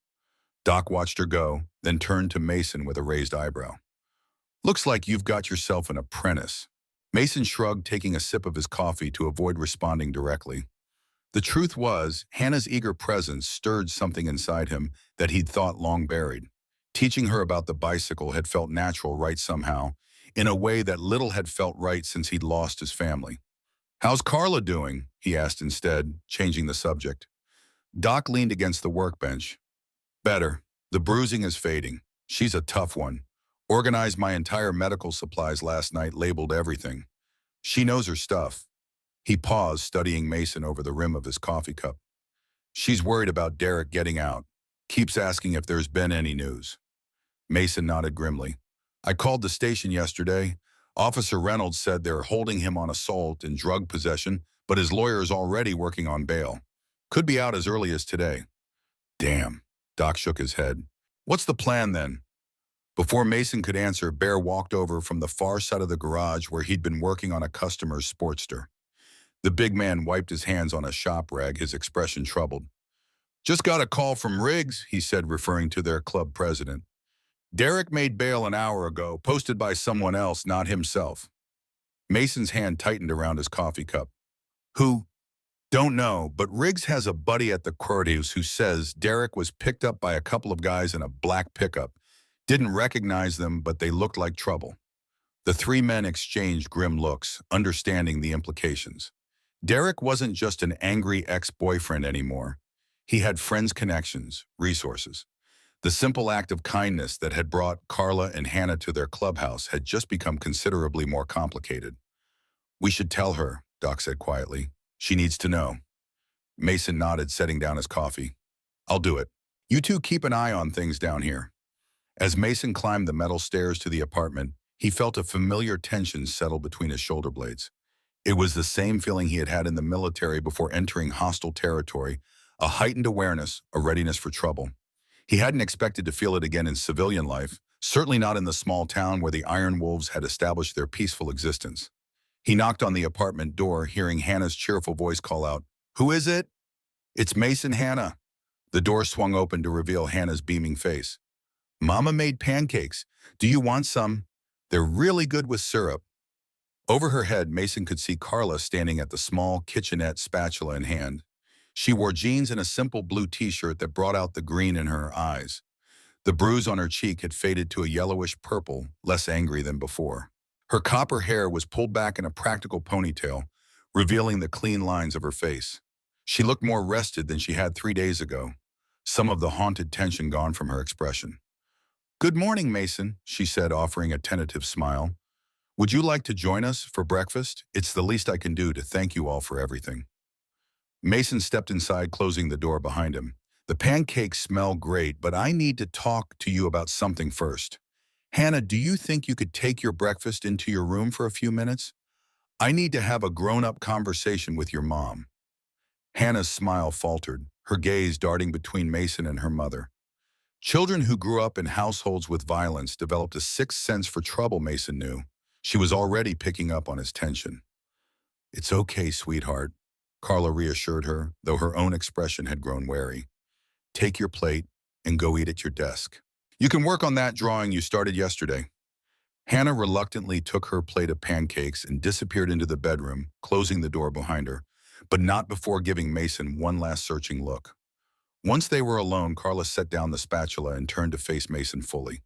Doc watched her go, then turned to Mason with a raised eyebrow. Looks like you've got yourself an apprentice. Mason shrugged, taking a sip of his coffee to avoid responding directly. The truth was, Hannah's eager presence stirred something inside him that he'd thought long buried. Teaching her about the bicycle had felt natural right somehow, in a way that little had felt right since he'd lost his family. How's Carla doing? He asked instead, changing the subject. Doc leaned against the workbench. Better. The bruising is fading. She's a tough one. Organized my entire medical supplies last night, labeled everything. She knows her stuff. He paused, studying Mason over the rim of his coffee cup. She's worried about Derek getting out. Keeps asking if there's been any news. Mason nodded grimly. I called the station yesterday. Officer Reynolds said they're holding him on assault and drug possession, but his lawyer is already working on bail. Could be out as early as today. Damn. Doc shook his head. What's the plan then? Before Mason could answer, Bear walked over from the far side of the garage where he'd been working on a customer's Sportster. The big man wiped his hands on a shop rag, his expression troubled. Just got a call from Riggs, he said, referring to their club president. Derek made bail an hour ago, posted by someone else, not himself. Mason's hand tightened around his coffee cup. Who? Don't know, but Riggs has a buddy at the courthouse who says Derek was picked up by a couple of guys in a black pickup. Didn't recognize them, but they looked like trouble. The three men exchanged grim looks, understanding the implications. Derek wasn't just an angry ex-boyfriend anymore. He had friends, connections, resources. The simple act of kindness that had brought Carla and Hannah to their clubhouse had just become considerably more complicated. We should tell her, Doc said quietly. She needs to know. Mason nodded, setting down his coffee. I'll do it. You two keep an eye on things down here. As Mason climbed the metal stairs to the apartment, he felt a familiar tension settle between his shoulder blades. It was the same feeling he had had in the military before entering hostile territory, a heightened awareness, a readiness for trouble. He hadn't expected to feel it again in civilian life, certainly not in the small town where the Iron Wolves had established their peaceful existence. He knocked on the apartment door, hearing Hannah's cheerful voice call out, "Who is it?" "It's Mason, Hannah." The door swung open to reveal Hannah's beaming face. "Mama made pancakes. Do you want some? They're really good with syrup." Over her head, Mason could see Carla standing at the small kitchenette, spatula in hand. She wore jeans and a simple blue t-shirt that brought out the green in her eyes. The bruise on her cheek had faded to a yellowish purple, less angry than before. Her copper hair was pulled back in a practical ponytail, revealing the clean lines of her face. She looked more rested than she had 3 days ago, some of the haunted tension gone from her expression. "Good morning, Mason," she said, offering a tentative smile. "Would you like to join us for breakfast? It's the least I can do to thank you all for everything." Mason stepped inside, closing the door behind him. "The pancakes smell great, but I need to talk to you about something first. Hannah, do you think you could take your breakfast into your room for a few minutes? I need to have a grown-up conversation with your mom." Hannah's smile faltered, her gaze darting between Mason and her mother. Children who grew up in households with violence developed a sixth sense for trouble, Mason knew. She was already picking up on his tension. "It's okay, sweetheart," Carla reassured her, though her own expression had grown wary. "Take your plate and go eat at your desk. You can work on that drawing you started yesterday." Hannah reluctantly took her plate of pancakes and disappeared into the bedroom, closing the door behind her, but not before giving Mason one last searching look. Once they were alone, Carla set down the spatula and turned to face Mason fully.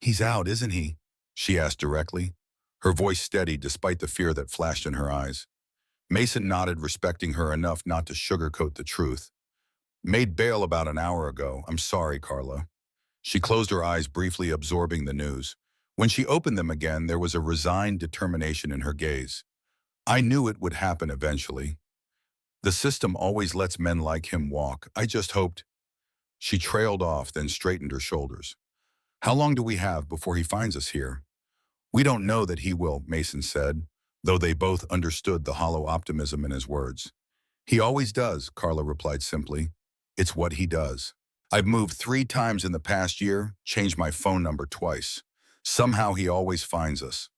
"He's out, isn't he?" she asked directly, her voice steady despite the fear that flashed in her eyes. Mason nodded, respecting her enough not to sugarcoat the truth. "Made bail about an hour ago. I'm sorry, Carla." She closed her eyes, briefly absorbing the news. When she opened them again, there was a resigned determination in her gaze. "I knew it would happen eventually. The system always lets men like him walk. I just hoped—" She trailed off, then straightened her shoulders. "How long do we have before he finds us here?" "We don't know that he will," Mason said, though they both understood the hollow optimism in his words. "He always does," Carla replied simply. "It's what he does. I've moved 3 times in the past year, changed my phone number twice. Somehow he always finds us."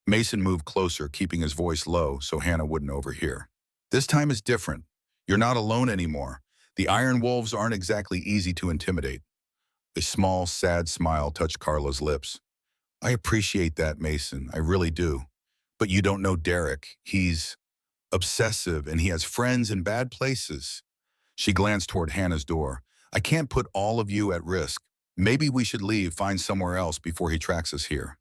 Mason moved closer, keeping his voice low so Hannah wouldn't overhear. "This time is different. You're not alone anymore. The Iron Wolves aren't exactly easy to intimidate." A small, sad smile touched Carla's lips. "I appreciate that, Mason. I really do. But you don't know Derek. He's obsessive and he has friends in bad places." She glanced toward Hannah's door. "I can't put all of you at risk. Maybe we should leave, find somewhere else before he tracks us here."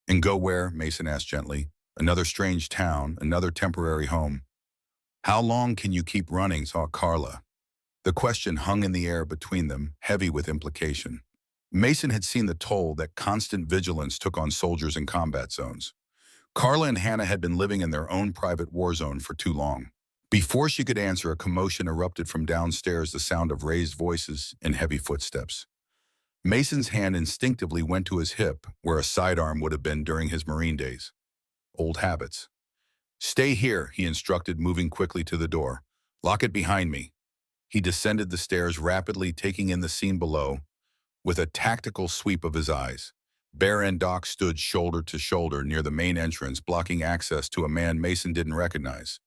"And go where?" Mason asked gently. "Another strange town, another temporary home." "How long can you keep running?" saw Carla. The question hung in the air between them, heavy with implication. Mason had seen the toll that constant vigilance took on soldiers in combat zones. Carla and Hannah had been living in their own private war zone for too long. Before she could answer, a commotion erupted from downstairs, the sound of raised voices and heavy footsteps. Mason's hand instinctively went to his hip, where a sidearm would have been during his Marine days. Old habits. "Stay here," he instructed, moving quickly to the door. "Lock it behind me." He descended the stairs rapidly, taking in the scene below, with a tactical sweep of his eyes. Bear and Doc stood shoulder to shoulder near the main entrance, blocking access to a man Mason didn't recognize.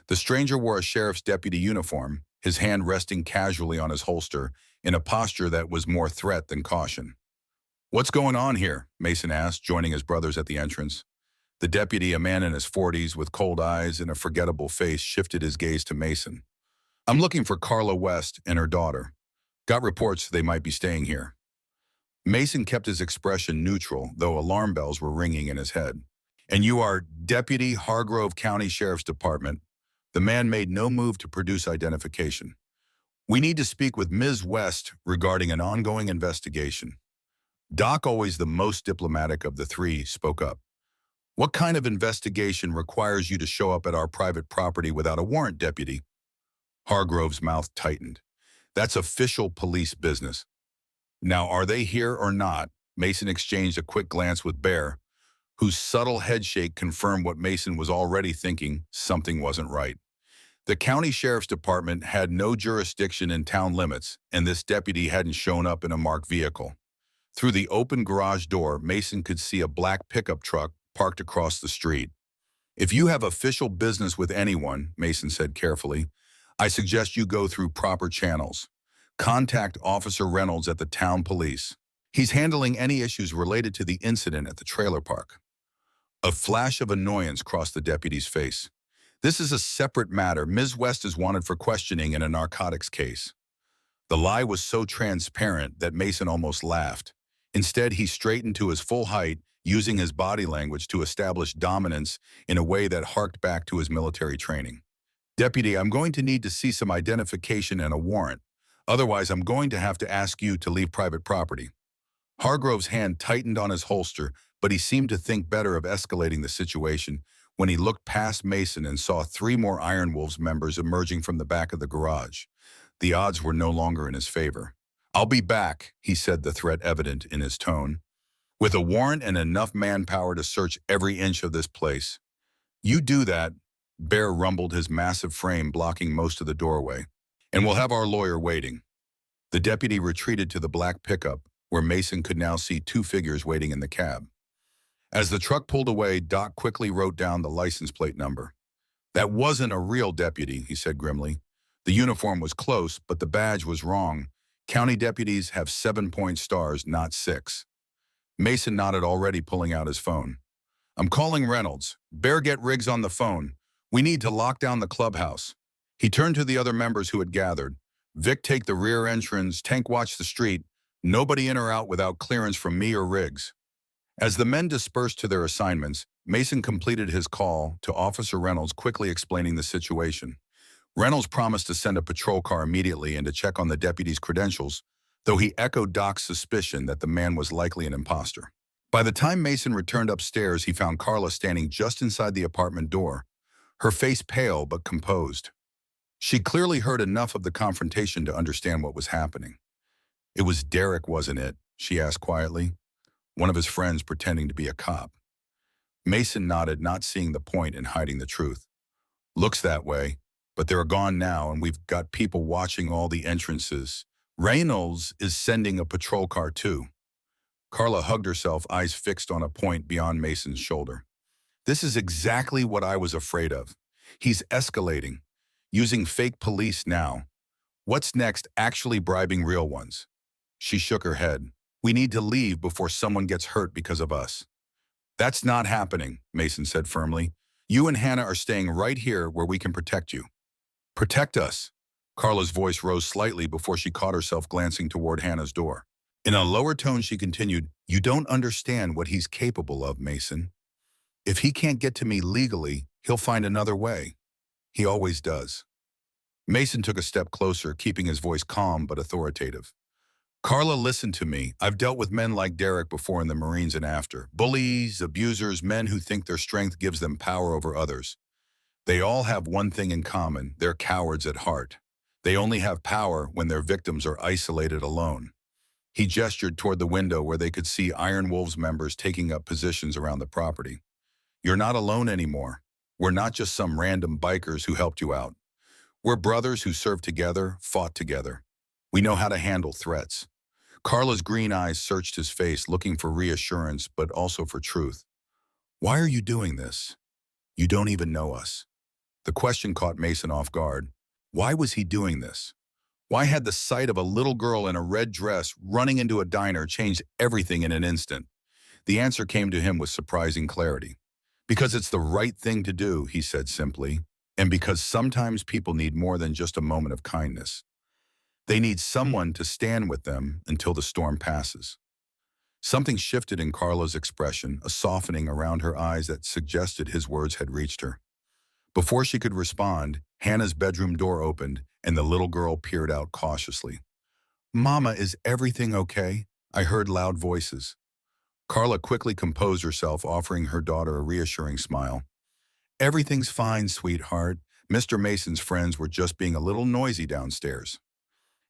The stranger wore a sheriff's deputy uniform, his hand resting casually on his holster, in a posture that was more threat than caution. "What's going on here?" Mason asked, joining his brothers at the entrance. The deputy, a man in his 40s with cold eyes and a forgettable face, shifted his gaze to Mason. "I'm looking for Carla West and her daughter. Got reports they might be staying here." Mason kept his expression neutral, though alarm bells were ringing in his head. "And you are Deputy Hargrove County Sheriff's Department." The man made no move to produce identification. "We need to speak with Ms. West regarding an ongoing investigation." Doc, always the most diplomatic of the three, spoke up. "What kind of investigation requires you to show up at our private property without a warrant, Deputy?" Hargrove's mouth tightened. "That's official police business. Now, are they here or not? Mason exchanged a quick glance with Bear, whose subtle headshake confirmed what Mason was already thinking: something wasn't right. The county sheriff's department had no jurisdiction in town limits, and this deputy hadn't shown up in a marked vehicle. Through the open garage door, Mason could see a black pickup truck parked across the street. "If you have official business with anyone," Mason said carefully, "I suggest you go through proper channels. Contact Officer Reynolds at the town police. He's handling any issues related to the incident at the trailer park." A flash of annoyance crossed the deputy's face. "This is a separate matter. Ms. West is wanted for questioning in a narcotics case." The lie was so transparent that Mason almost laughed. Instead, he straightened to his full height, using his body language to establish dominance in a way that harked back to his military training. "Deputy, I'm going to need to see some identification and a warrant. Otherwise, I'm going to have to ask you to leave private property." Hargrove's hand tightened on his holster, but he seemed to think better of escalating the situation when he looked past Mason and saw 3 more Iron Wolves members emerging from the back of the garage. The odds were no longer in his favor. "I'll be back," he said, the threat evident in his tone. "With a warrant and enough manpower to search every inch of this place." "You do that," Bear rumbled, his massive frame blocking most of the doorway, "and we'll have our lawyer waiting." The deputy retreated to the black pickup, where Mason could now see 2 figures waiting in the cab. As the truck pulled away, Doc quickly wrote down the license plate number. "That wasn't a real deputy," he said grimly. "The uniform was close, but the badge was wrong. County deputies have 7-point stars, not 6. Mason nodded, already pulling out his phone. "I'm calling Reynolds. Bear, get Riggs on the phone. We need to lock down the clubhouse." He turned to the other members who had gathered. "Vic, take the rear entrance. Tank, watch the street. Nobody in or out without clearance from me or Riggs." As the men dispersed to their assignments, Mason completed his call to Officer Reynolds, quickly explaining the situation. Reynolds promised to send a patrol car immediately and to check on the deputy's credentials, though he echoed Doc's suspicion that the man was likely an imposter. By the time Mason returned upstairs, he found Carla standing just inside the apartment door, her face pale but composed. She clearly heard enough of the confrontation to understand what was happening. "It was Derek, wasn't it?" she asked quietly. "One of his friends pretending to be a cop." Mason nodded, not seeing the point in hiding the truth. "Looks that way, but they're gone now, and we've got people watching all the entrances. Reynolds is sending a patrol car too." Carla hugged herself, eyes fixed on a point beyond Mason's shoulder. "This is exactly what I was afraid of. He's escalating, using fake police now. What's next? Actually bribing real ones." She shook her head. "We need to leave before someone gets hurt because of us." "That's not happening," Mason said firmly. "You and Hannah are staying right here where we can protect you." "Protect us?" Carla's voice rose slightly before she caught herself glancing toward Hannah's door. In a lower tone, she continued, "You don't understand what he's capable of, Mason. If he can't get to me legally, he'll find another way. He always does." Mason took a step closer, keeping his voice calm but authoritative. "Carla, listen to me. I've dealt with men like Derek before in the Marines and after. Bullies, abusers, men who think their strength gives them power over others. They all have one thing in common: they're cowards at heart. They only have power when their victims are isolated alone." He gestured toward the window where they could see Iron Wolves members taking up positions around the property. "You're not alone anymore. We're not just some random bikers who helped you out. We're brothers who served together, fought together. We know how to handle threats." Carla's green eyes searched his face, looking for reassurance, but also for truth. "Why are you doing this? You don't even know us." The question caught Mason off guard. Why was he doing this? Why had the sight of a little girl in a red dress running into a diner changed everything in an instant? The answer came to him with surprising clarity. "Because it's the right thing to do," he said simply, "and because sometimes people need more than just a moment of kindness. They need someone to stand with them until the storm passes." Something shifted in Carla's expression, a softening around her eyes that suggested his words had reached her. Before she could respond, Hannah's bedroom door opened and the little girl peered out cautiously. "Mama, is everything okay?" I heard loud voices. Carla quickly composed herself, offering her daughter a reassuring smile. "Everything's fine, sweetheart. Mr. Mason's friends were just being a little noisy downstairs."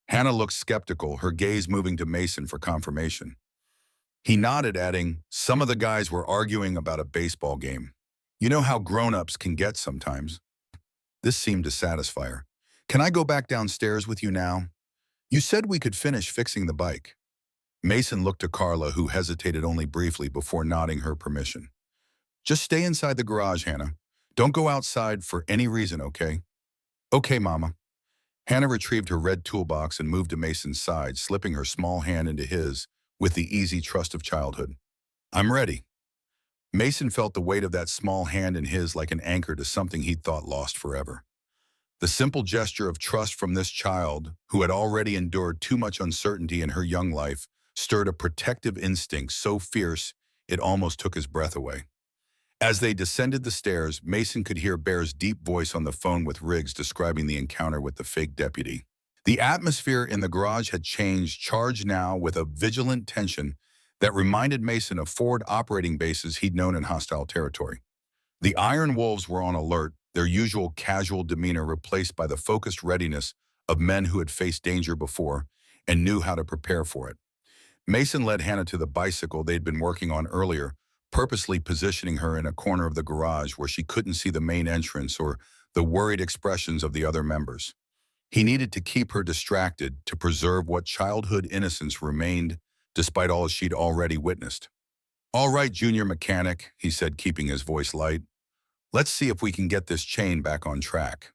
Hannah looked skeptical, her gaze moving to Mason for confirmation. He nodded, adding, "Some of the guys were arguing about a baseball game. You know how grown-ups can get sometimes." This seemed to satisfy her. "Can I go back downstairs with you now? You said we could finish fixing the bike." Mason looked to Carla, who hesitated only briefly before nodding her permission. "Just stay inside the garage, Hannah. Don't go outside for any reason, okay?" "Okay, Mama." Hannah retrieved her red toolbox and moved to Mason's side, slipping her small hand into his with the easy trust of childhood. "I'm ready." Mason felt the weight of that small hand in his like an anchor to something he'd thought lost forever. The simple gesture of trust from this child, who had already endured too much uncertainty in her young life, stirred a protective instinct so fierce it almost took his breath away. As they descended the stairs, Mason could hear Bear's deep voice on the phone with Riggs describing the encounter with the fake deputy. The atmosphere in the garage had changed, charged now with a vigilant tension that reminded Mason of forward operating bases he'd known in hostile territory. The Iron Wolves were on alert, their usual casual demeanor replaced by the focused readiness of men who had faced danger before and knew how to prepare for it. Mason led Hannah to the bicycle they'd been working on earlier, purposely positioning her in a corner of the garage where she couldn't see the main entrance or the worried expressions of the other members. He needed to keep her distracted to preserve what childhood innocence remained despite all she'd already witnessed. "All right, junior mechanic," he said, keeping his voice light. "Let's see if we can get this chain back on track."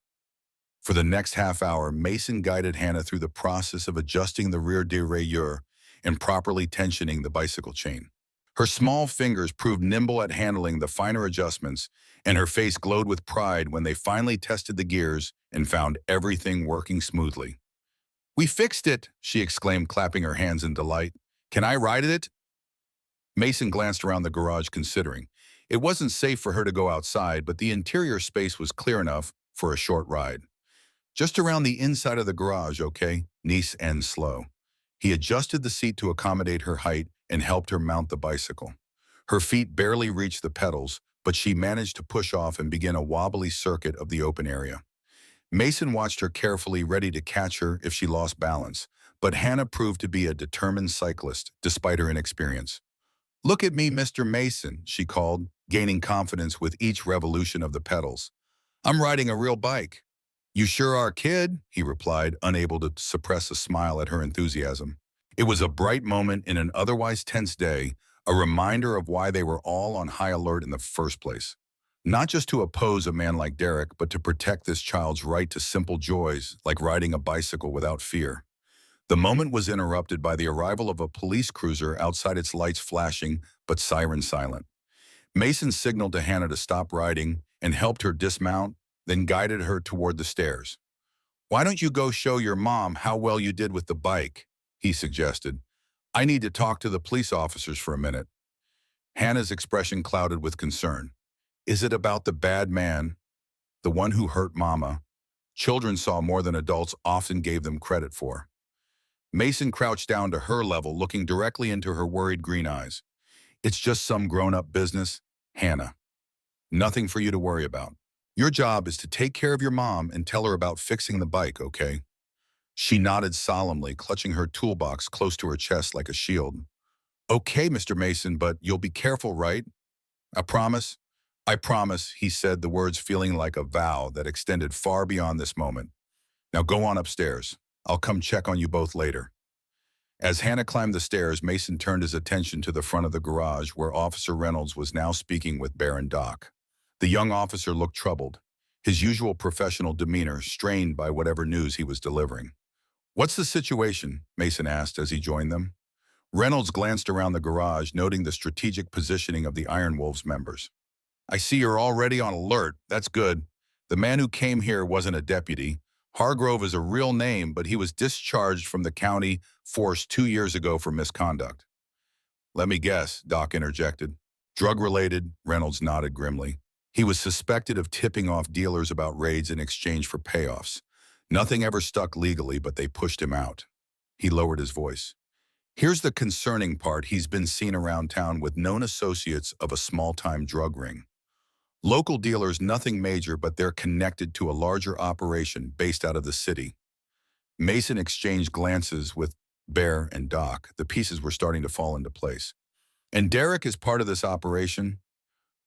For the next half hour, Mason guided Hannah through the process of adjusting the rear derailleur and properly tensioning the bicycle chain. Her small fingers proved nimble at handling the finer adjustments, and her face glowed with pride when they finally tested the gears and found everything working smoothly. "We fixed it," she exclaimed, clapping her hands in delight. "Can I ride it?" Mason glanced around the garage, considering. It wasn't safe for her to go outside, but the interior space was clear enough for a short ride. "Just around the inside of the garage, okay? Nice and slow." He adjusted the seat to accommodate her height and helped her mount the bicycle. Her feet barely reached the pedals, but she managed to push off and begin a wobbly circuit of the open area. Mason watched her carefully, ready to catch her if she lost balance, but Hannah proved to be a determined cyclist, despite her inexperience. "Look at me, Mr. Mason," she called, gaining confidence with each revolution of the pedals. "I'm riding a real bike." "You sure are, kid," he replied, unable to suppress a smile at her enthusiasm. It was a bright moment in an otherwise tense day, a reminder of why they were all on high alert in the first place. Not just to oppose a man like Derek, but to protect this child's right to simple joys, like riding a bicycle without fear. The moment was interrupted by the arrival of a police cruiser outside, its lights flashing but siren silent. Mason signaled to Hannah to stop riding and helped her dismount, then guided her toward the stairs. "Why don't you go show your mom how well you did with the bike?" he suggested. "I need to talk to the police officers for a minute." Hannah's expression clouded with concern. "Is it about the bad man, the one who hurt Mama?" Children saw more than adults often gave them credit for. Mason crouched down to her level, looking directly into her worried green eyes. "It's just some grown-up business, Hannah. Nothing for you to worry about. Your job is to take care of your mom and tell her about fixing the bike, okay?" She nodded solemnly, clutching her toolbox close to her chest like a shield. "Okay, Mr. Mason, but you'll be careful, right?" "I promise." "I promise," he said, the words feeling like a vow that extended far beyond this moment. "Now go on upstairs. I'll come check on you both later." As Hannah climbed the stairs, Mason turned his attention to the front of the garage where Officer Reynolds was now speaking with Baron Doc. The young officer looked troubled, his usual professional demeanor strained by whatever news he was delivering. "What's the situation?" Mason asked as he joined them. Reynolds glanced around the garage, noting the strategic positioning of the Iron Wolves members. "I see you're already on alert. That's good. The man who came here wasn't a deputy. Hargrove is a real name, but he was discharged from the county force 2 years ago for misconduct." "Let me guess," Doc interjected. "Drug-related," Reynolds nodded grimly. "He was suspected of tipping off dealers about raids in exchange for payoffs. Nothing ever stuck legally, but they pushed him out." He lowered his voice. "Here's the concerning part. He's been seen around town with known associates of a small-time drug ring. Local dealers, nothing major, but they're connected to a larger operation based out of the city." Mason exchanged glances with Bear and Doc. The pieces were starting to fall into place. And Derek is part of this operation?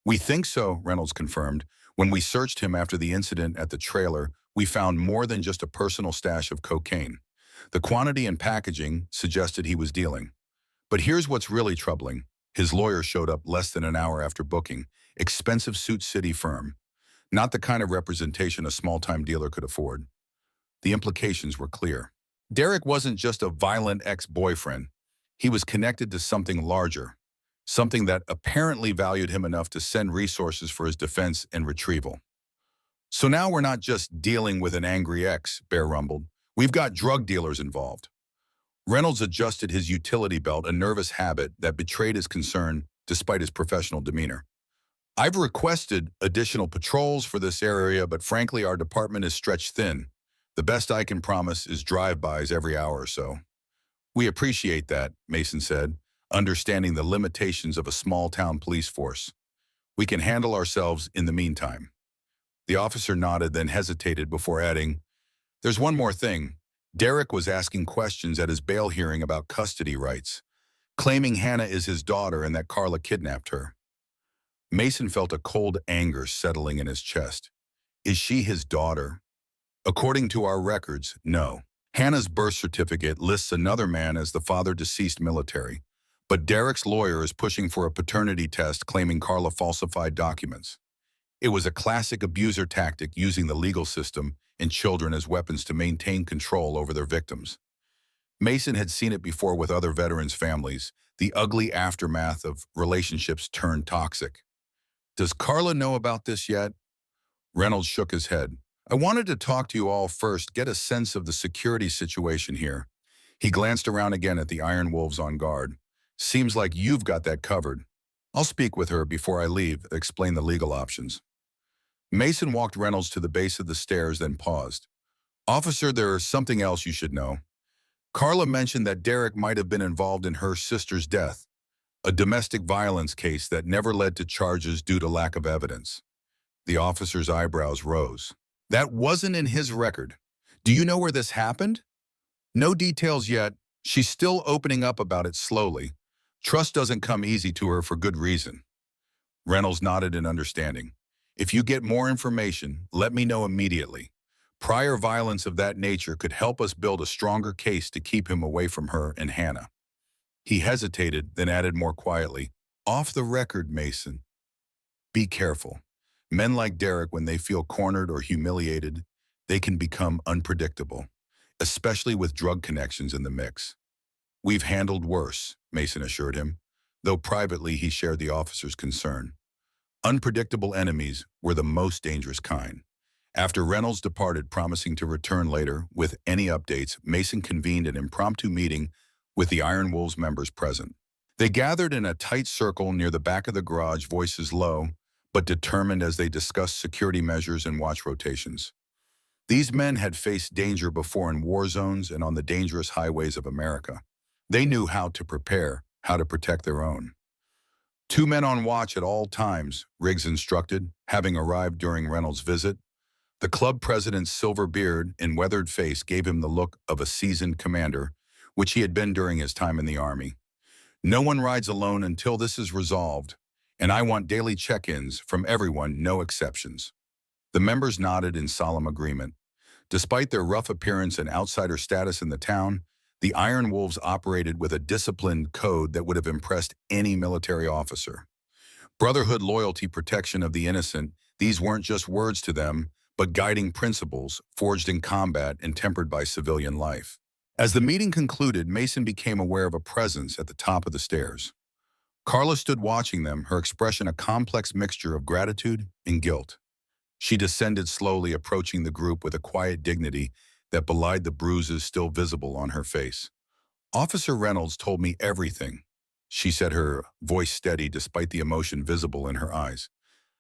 We think so, Reynolds confirmed. When we searched him after the incident at the trailer, we found more than just a personal stash of cocaine. The quantity and packaging suggested he was dealing. But here's what's really troubling. His lawyer showed up less than an hour after booking. Expensive suit city firm. Not the kind of representation a small-time dealer could afford. The implications were clear. Derek wasn't just a violent ex-boyfriend. He was connected to something larger, something that apparently valued him enough to send resources for his defense and retrieval. So now we're not just dealing with an angry ex, Bear rumbled. We've got drug dealers involved. Reynolds adjusted his utility belt, a nervous habit that betrayed his concern despite his professional demeanor. I've requested additional patrols for this area, but frankly, our department is stretched thin. The best I can promise is drive-bys every hour or so. We appreciate that, Mason said, understanding the limitations of a small-town police force. We can handle ourselves in the meantime. The officer nodded, then hesitated before adding, there's one more thing. Derek was asking questions at his bail hearing about custody rights, claiming Hannah is his daughter and that Carla kidnapped her. Mason felt a cold anger settling in his chest. Is she his daughter? According to our records, no. Hannah's birth certificate lists another man as the father, deceased military, but Derek's lawyer is pushing for a paternity test claiming Carla falsified documents. It was a classic abuser tactic, using the legal system and children as weapons to maintain control over their victims. Mason had seen it before with other veterans' families, the ugly aftermath of relationships turned toxic. Does Carla know about this yet? Reynolds shook his head. I wanted to talk to you all first, get a sense of the security situation here. He glanced around again at the Iron Wolves on guard. Seems like you've got that covered. I'll speak with her before I leave, explain the legal options. Mason walked Reynolds to the base of the stairs, then paused. Officer, there's something else you should know. Carla mentioned that Derek might have been involved in her sister's death, a domestic violence case that never led to charges due to lack of evidence. The officer's eyebrows rose. That wasn't in his record. Do you know where this happened? No details yet. She's still opening up about it slowly. Trust doesn't come easy to her for good reason. Reynolds nodded in understanding. If you get more information, let me know immediately. Prior violence of that nature could help us build a stronger case to keep him away from her and Hannah. He hesitated, then added more quietly, off the record, Mason. Be careful. Men like Derek, when they feel cornered or humiliated, they can become unpredictable, especially with drug connections in the mix. We've handled worse, Mason assured him, though privately he shared the officer's concern. Unpredictable enemies were the most dangerous kind. After Reynolds departed, promising to return later with any updates, Mason convened an impromptu meeting with the Iron Wolves members present. They gathered in a tight circle near the back of the garage, voices low, but determined as they discussed security measures and watch rotations. These men had faced danger before in war zones and on the dangerous highways of America. They knew how to prepare, how to protect their own. 2 men on watch at all times, Riggs instructed, having arrived during Reynolds' visit. The club president's silver beard and weathered face gave him the look of a seasoned commander, which he had been during his time in the Army. No one rides alone until this is resolved, and I want daily check-ins from everyone, no exceptions. The members nodded in solemn agreement. Despite their rough appearance and outsider status in the town, the Iron Wolves operated with a disciplined code that would have impressed any military officer. Brotherhood, loyalty, protection of the innocent, these weren't just words to them, but guiding principles forged in combat and tempered by civilian life. As the meeting concluded, Mason became aware of a presence at the top of the stairs. Carla stood watching them, her expression a complex mixture of gratitude and guilt. She descended slowly, approaching the group with a quiet dignity that belied the bruises still visible on her face. Officer Reynolds told me everything, she said, her voice steady despite the emotion visible in her eyes,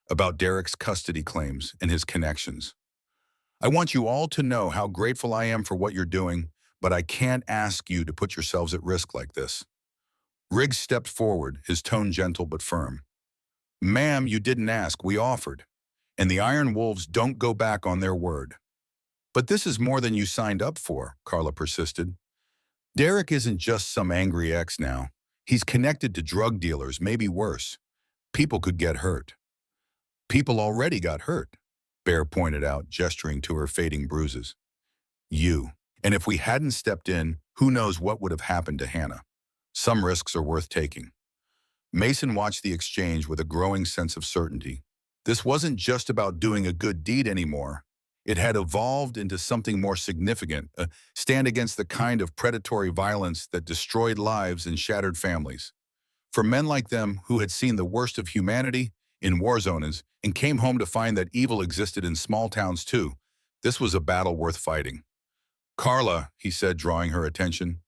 about Derek's custody claims and his connections. I want you all to know how grateful I am for what you're doing, but I can't ask you to put yourselves at risk like this. Riggs stepped forward, his tone gentle but firm. Ma'am, you didn't ask, we offered. And the Iron Wolves don't go back on their word. But this is more than you signed up for, Carla persisted. Derek isn't just some angry ex now. He's connected to drug dealers, maybe worse. People could get hurt. People already got hurt, Bear pointed out, gesturing to her fading bruises. You. And if we hadn't stepped in, who knows what would have happened to Hannah. Some risks are worth taking. Mason watched the exchange with a growing sense of certainty. This wasn't just about doing a good deed anymore. It had evolved into something more significant, a stand against the kind of predatory violence that destroyed lives and shattered families. For men like them who had seen the worst of humanity in war zones and came home to find that evil existed in small towns too, this was a battle worth fighting. Carla, he said, drawing her attention,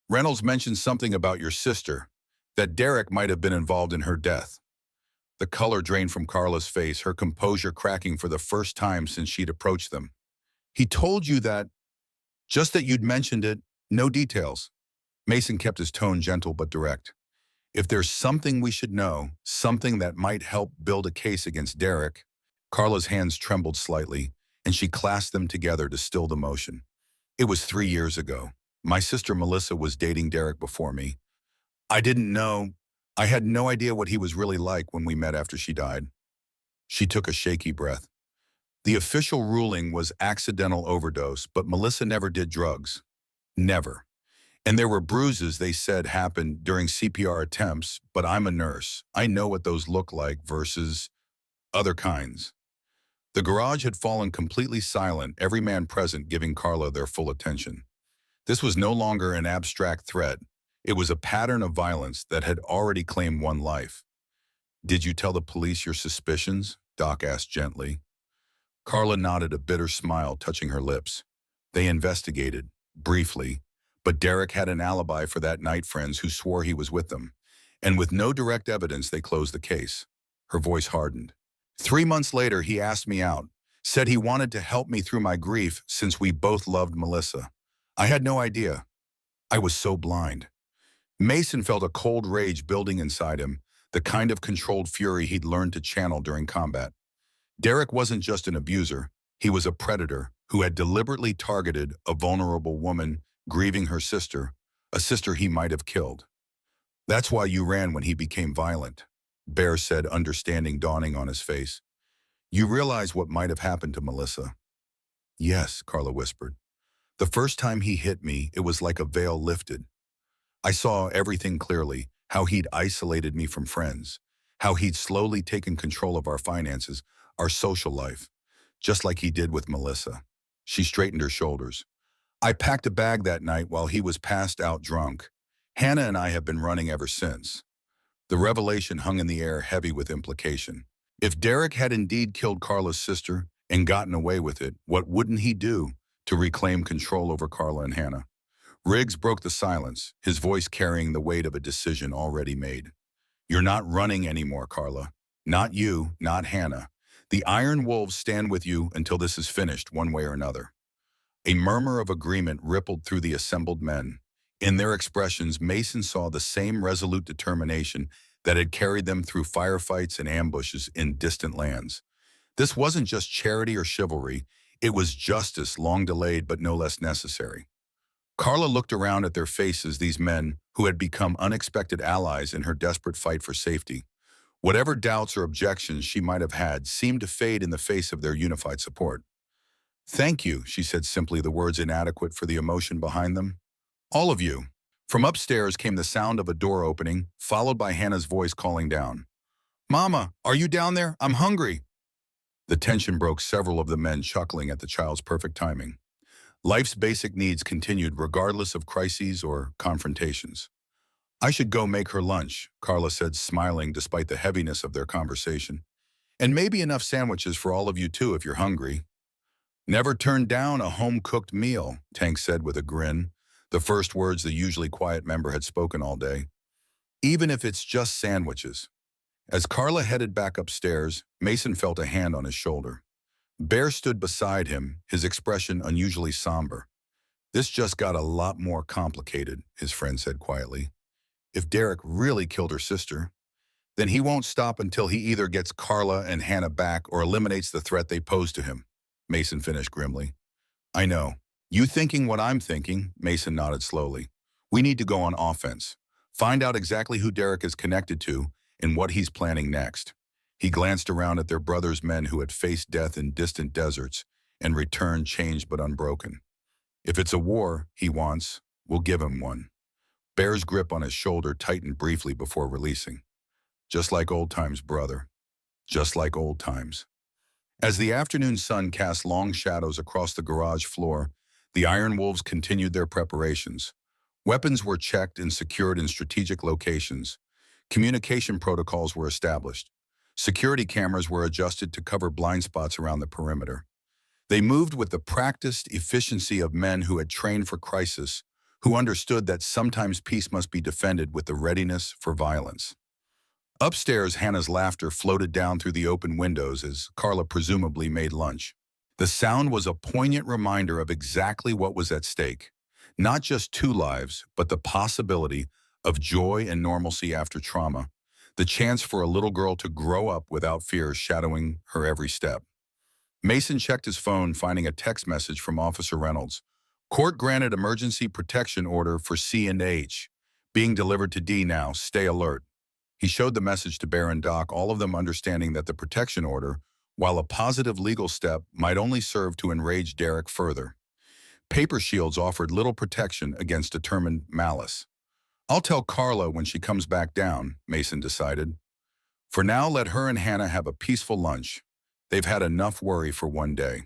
Reynolds mentioned something about your sister, that Derek might have been involved in her death. The color drained from Carla's face, her composure cracking for the first time since she'd approached them. He told you that, just that you'd mentioned it, no details. Mason kept his tone gentle but direct. If there's something we should know, something that might help build a case against Derek. Carla's hands trembled slightly, and she clasped them together to still the motion. It was 3 years ago. My sister Melissa was dating Derek before me. I didn't know. I had no idea what he was really like when we met after she died. She took a shaky breath. The official ruling was accidental overdose, but Melissa never did drugs. Never. And there were bruises they said happened during CPR attempts, but I'm a nurse. I know what those look like versus other kinds. The garage had fallen completely silent, every man present giving Carla their full attention. This was no longer an abstract threat. It was a pattern of violence that had already claimed one life. Did you tell the police your suspicions? Doc asked gently. Carla nodded, a bitter smile touching her lips. They investigated, briefly, but Derek had an alibi for that night, friends who swore he was with them. And with no direct evidence, they closed the case. Her voice hardened. 3 months later, he asked me out, said he wanted to help me through my grief since we both loved Melissa. I had no idea. I was so blind. Mason felt a cold rage building inside him, the kind of controlled fury he'd learned to channel during combat. Derek wasn't just an abuser, he was a predator who had deliberately targeted a vulnerable woman grieving her sister, a sister he might have killed. That's why you ran when he became violent, Bear said, understanding dawning on his face. You realize what might have happened to Melissa? Yes, Carla whispered. The first time he hit me, it was like a veil lifted. I saw everything clearly, how he'd isolated me from friends, how he'd slowly taken control of our finances, our social life, just like he did with Melissa. She straightened her shoulders. I packed a bag that night while he was passed out drunk. Hannah and I have been running ever since. The revelation hung in the air, heavy with implication. If Derek had indeed killed Carla's sister and gotten away with it, what wouldn't he do to reclaim control over Carla and Hannah? Riggs broke the silence, his voice carrying the weight of a decision already made. You're not running anymore, Carla. Not you, not Hannah. The Iron Wolves stand with you until this is finished, one way or another. A murmur of agreement rippled through the assembled men. In their expressions, Mason saw the same resolute determination that had carried them through firefights and ambushes in distant lands. This wasn't just charity or chivalry, it was justice, long delayed but no less necessary. Carla looked around at their faces, these men who had become unexpected allies in her desperate fight for safety. Whatever doubts or objections she might have had seemed to fade in the face of their unified support. Thank you, she said simply, the words inadequate for the emotion behind them. All of you. From upstairs came the sound of a door opening, followed by Hannah's voice calling down. Mama, are you down there? I'm hungry. The tension broke, several of the men chuckling at the child's perfect timing. Life's basic needs continued regardless of crises or confrontations. I should go make her lunch, Carla said, smiling despite the heaviness of their conversation. And maybe enough sandwiches for all of you too if you're hungry. Never turn down a home-cooked meal, Tank said with a grin, the first words the usually quiet member had spoken all day. Even if it's just sandwiches. As Carla headed back upstairs, Mason felt a hand on his shoulder. Bear stood beside him, his expression unusually somber. This just got a lot more complicated, his friend said quietly. If Derek really killed her sister, then he won't stop until he either gets Carla and Hannah back or eliminates the threat they pose to him, Mason finished grimly. I know. You thinking what I'm thinking, Mason nodded slowly. We need to go on offense. Find out exactly who Derek is connected to and what he's planning next. He glanced around at their brother's men who had faced death in distant deserts and returned changed but unbroken. If it's a war he wants, we'll give him one. Bear's grip on his shoulder tightened briefly before releasing. Just like old times, brother. Just like old times. As the afternoon sun cast long shadows across the garage floor, the Iron Wolves continued their preparations. Weapons were checked and secured in strategic locations. Communication protocols were established. Security cameras were adjusted to cover blind spots around the perimeter. They moved with the practiced efficiency of men who had trained for crisis, who understood that sometimes peace must be defended with the readiness for violence. Upstairs, Hannah's laughter floated down through the open windows as Carla presumably made lunch. The sound was a poignant reminder of exactly what was at stake. Not just two lives, but the possibility of joy and normalcy after trauma. The chance for a little girl to grow up without fear shadowing her every step. Mason checked his phone, finding a text message from Officer Reynolds. Court granted emergency protection order for C&H. Being delivered to D now. Stay alert. He showed the message to Bear and Doc, all of them understanding that the protection order, while a positive legal step, might only serve to enrage Derek further. Paper shields offered little protection against determined malice. I'll tell Carla when she comes back down, Mason decided. For now, let her and Hannah have a peaceful lunch. They've had enough worry for one day.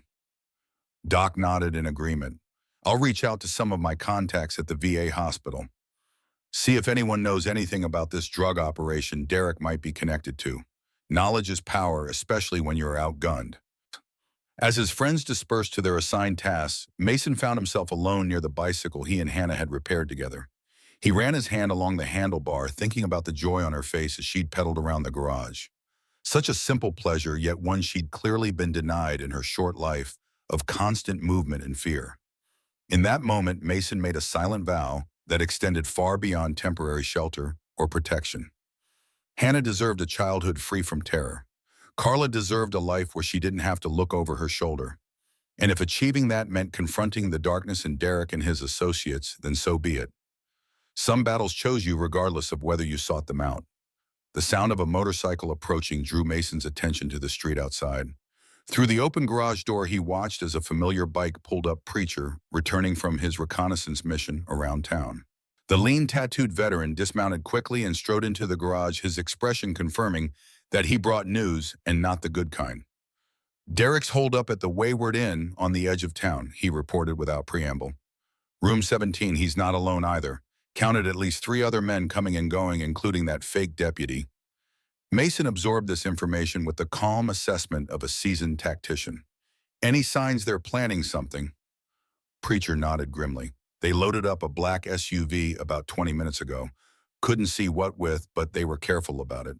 Doc nodded in agreement. I'll reach out to some of my contacts at the VA hospital. See if anyone knows anything about this drug operation Derek might be connected to. Knowledge is power, especially when you're outgunned. As his friends dispersed to their assigned tasks, Mason found himself alone near the bicycle he and Hannah had repaired together. He ran his hand along the handlebar, thinking about the joy on her face as she'd pedaled around the garage. Such a simple pleasure, yet one she'd clearly been denied in her short life of constant movement and fear. In that moment, Mason made a silent vow that extended far beyond temporary shelter or protection. Hannah deserved a childhood free from terror. Carla deserved a life where she didn't have to look over her shoulder. And if achieving that meant confronting the darkness in Derek and his associates, then so be it. Some battles chose you regardless of whether you sought them out. The sound of a motorcycle approaching drew Mason's attention to the street outside. Through the open garage door, he watched as a familiar bike pulled up Preacher, returning from his reconnaissance mission around town. The lean, tattooed veteran dismounted quickly and strode into the garage, his expression confirming that he brought news and not the good kind. Derek's holed up at the Wayward Inn on the edge of town, he reported without preamble. Room 17, he's not alone either. Counted at least 3 other men coming and going, including that fake deputy. Mason absorbed this information with the calm assessment of a seasoned tactician. Any signs they're planning something? Preacher nodded grimly. They loaded up a black SUV about 20 minutes ago. Couldn't see what with, but they were careful about it,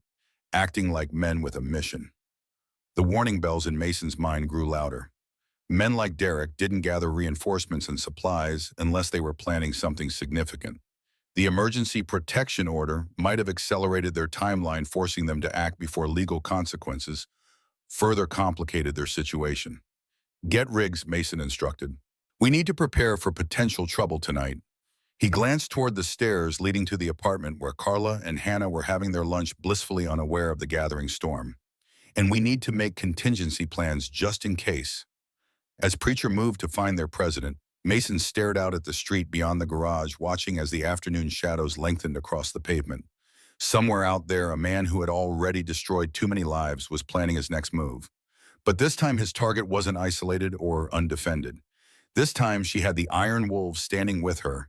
acting like men with a mission. The warning bells in Mason's mind grew louder. Men like Derek didn't gather reinforcements and supplies unless they were planning something significant. The emergency protection order might have accelerated their timeline, forcing them to act before legal consequences further complicated their situation. Get rigs, Mason instructed. We need to prepare for potential trouble tonight. He glanced toward the stairs leading to the apartment where Carla and Hannah were having their lunch, blissfully unaware of the gathering storm. And we need to make contingency plans just in case. As Preacher moved to find their president, Mason stared out at the street beyond the garage, watching as the afternoon shadows lengthened across the pavement. Somewhere out there, a man who had already destroyed too many lives was planning his next move. But this time his target wasn't isolated or undefended. This time she had the Iron Wolves standing with her,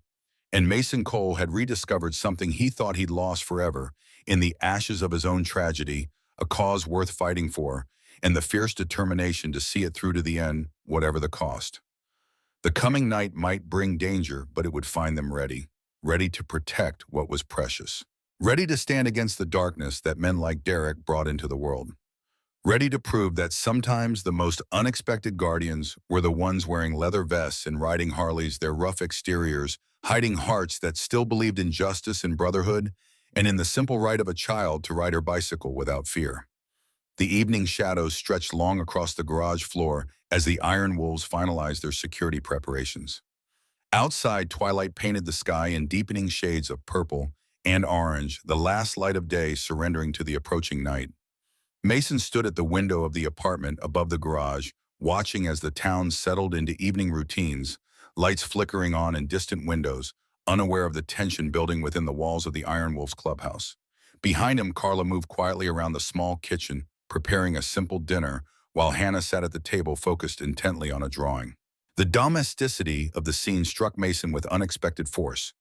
and Mason Cole had rediscovered something he thought he'd lost forever in the ashes of his own tragedy, a cause worth fighting for, and the fierce determination to see it through to the end, whatever the cost. The coming night might bring danger, but it would find them ready to protect what was precious. Ready to stand against the darkness that men like Derek brought into the world. Ready to prove that sometimes the most unexpected guardians were the ones wearing leather vests and riding Harleys, their rough exteriors, hiding hearts that still believed in justice and brotherhood, and in the simple right of a child to ride her bicycle without fear. The evening shadows stretched long across the garage floor as the Iron Wolves finalized their security preparations. Outside, twilight painted the sky in deepening shades of purple and orange, the last light of day surrendering to the approaching night. Mason stood at the window of the apartment above the garage, watching as the town settled into evening routines, lights flickering on in distant windows, unaware of the tension building within the walls of the Iron Wolves clubhouse. Behind him, Carla moved quietly around the small kitchen, preparing a simple dinner, while Hannah sat at the table focused intently on a drawing. The domesticity of the scene struck Mason with unexpected force.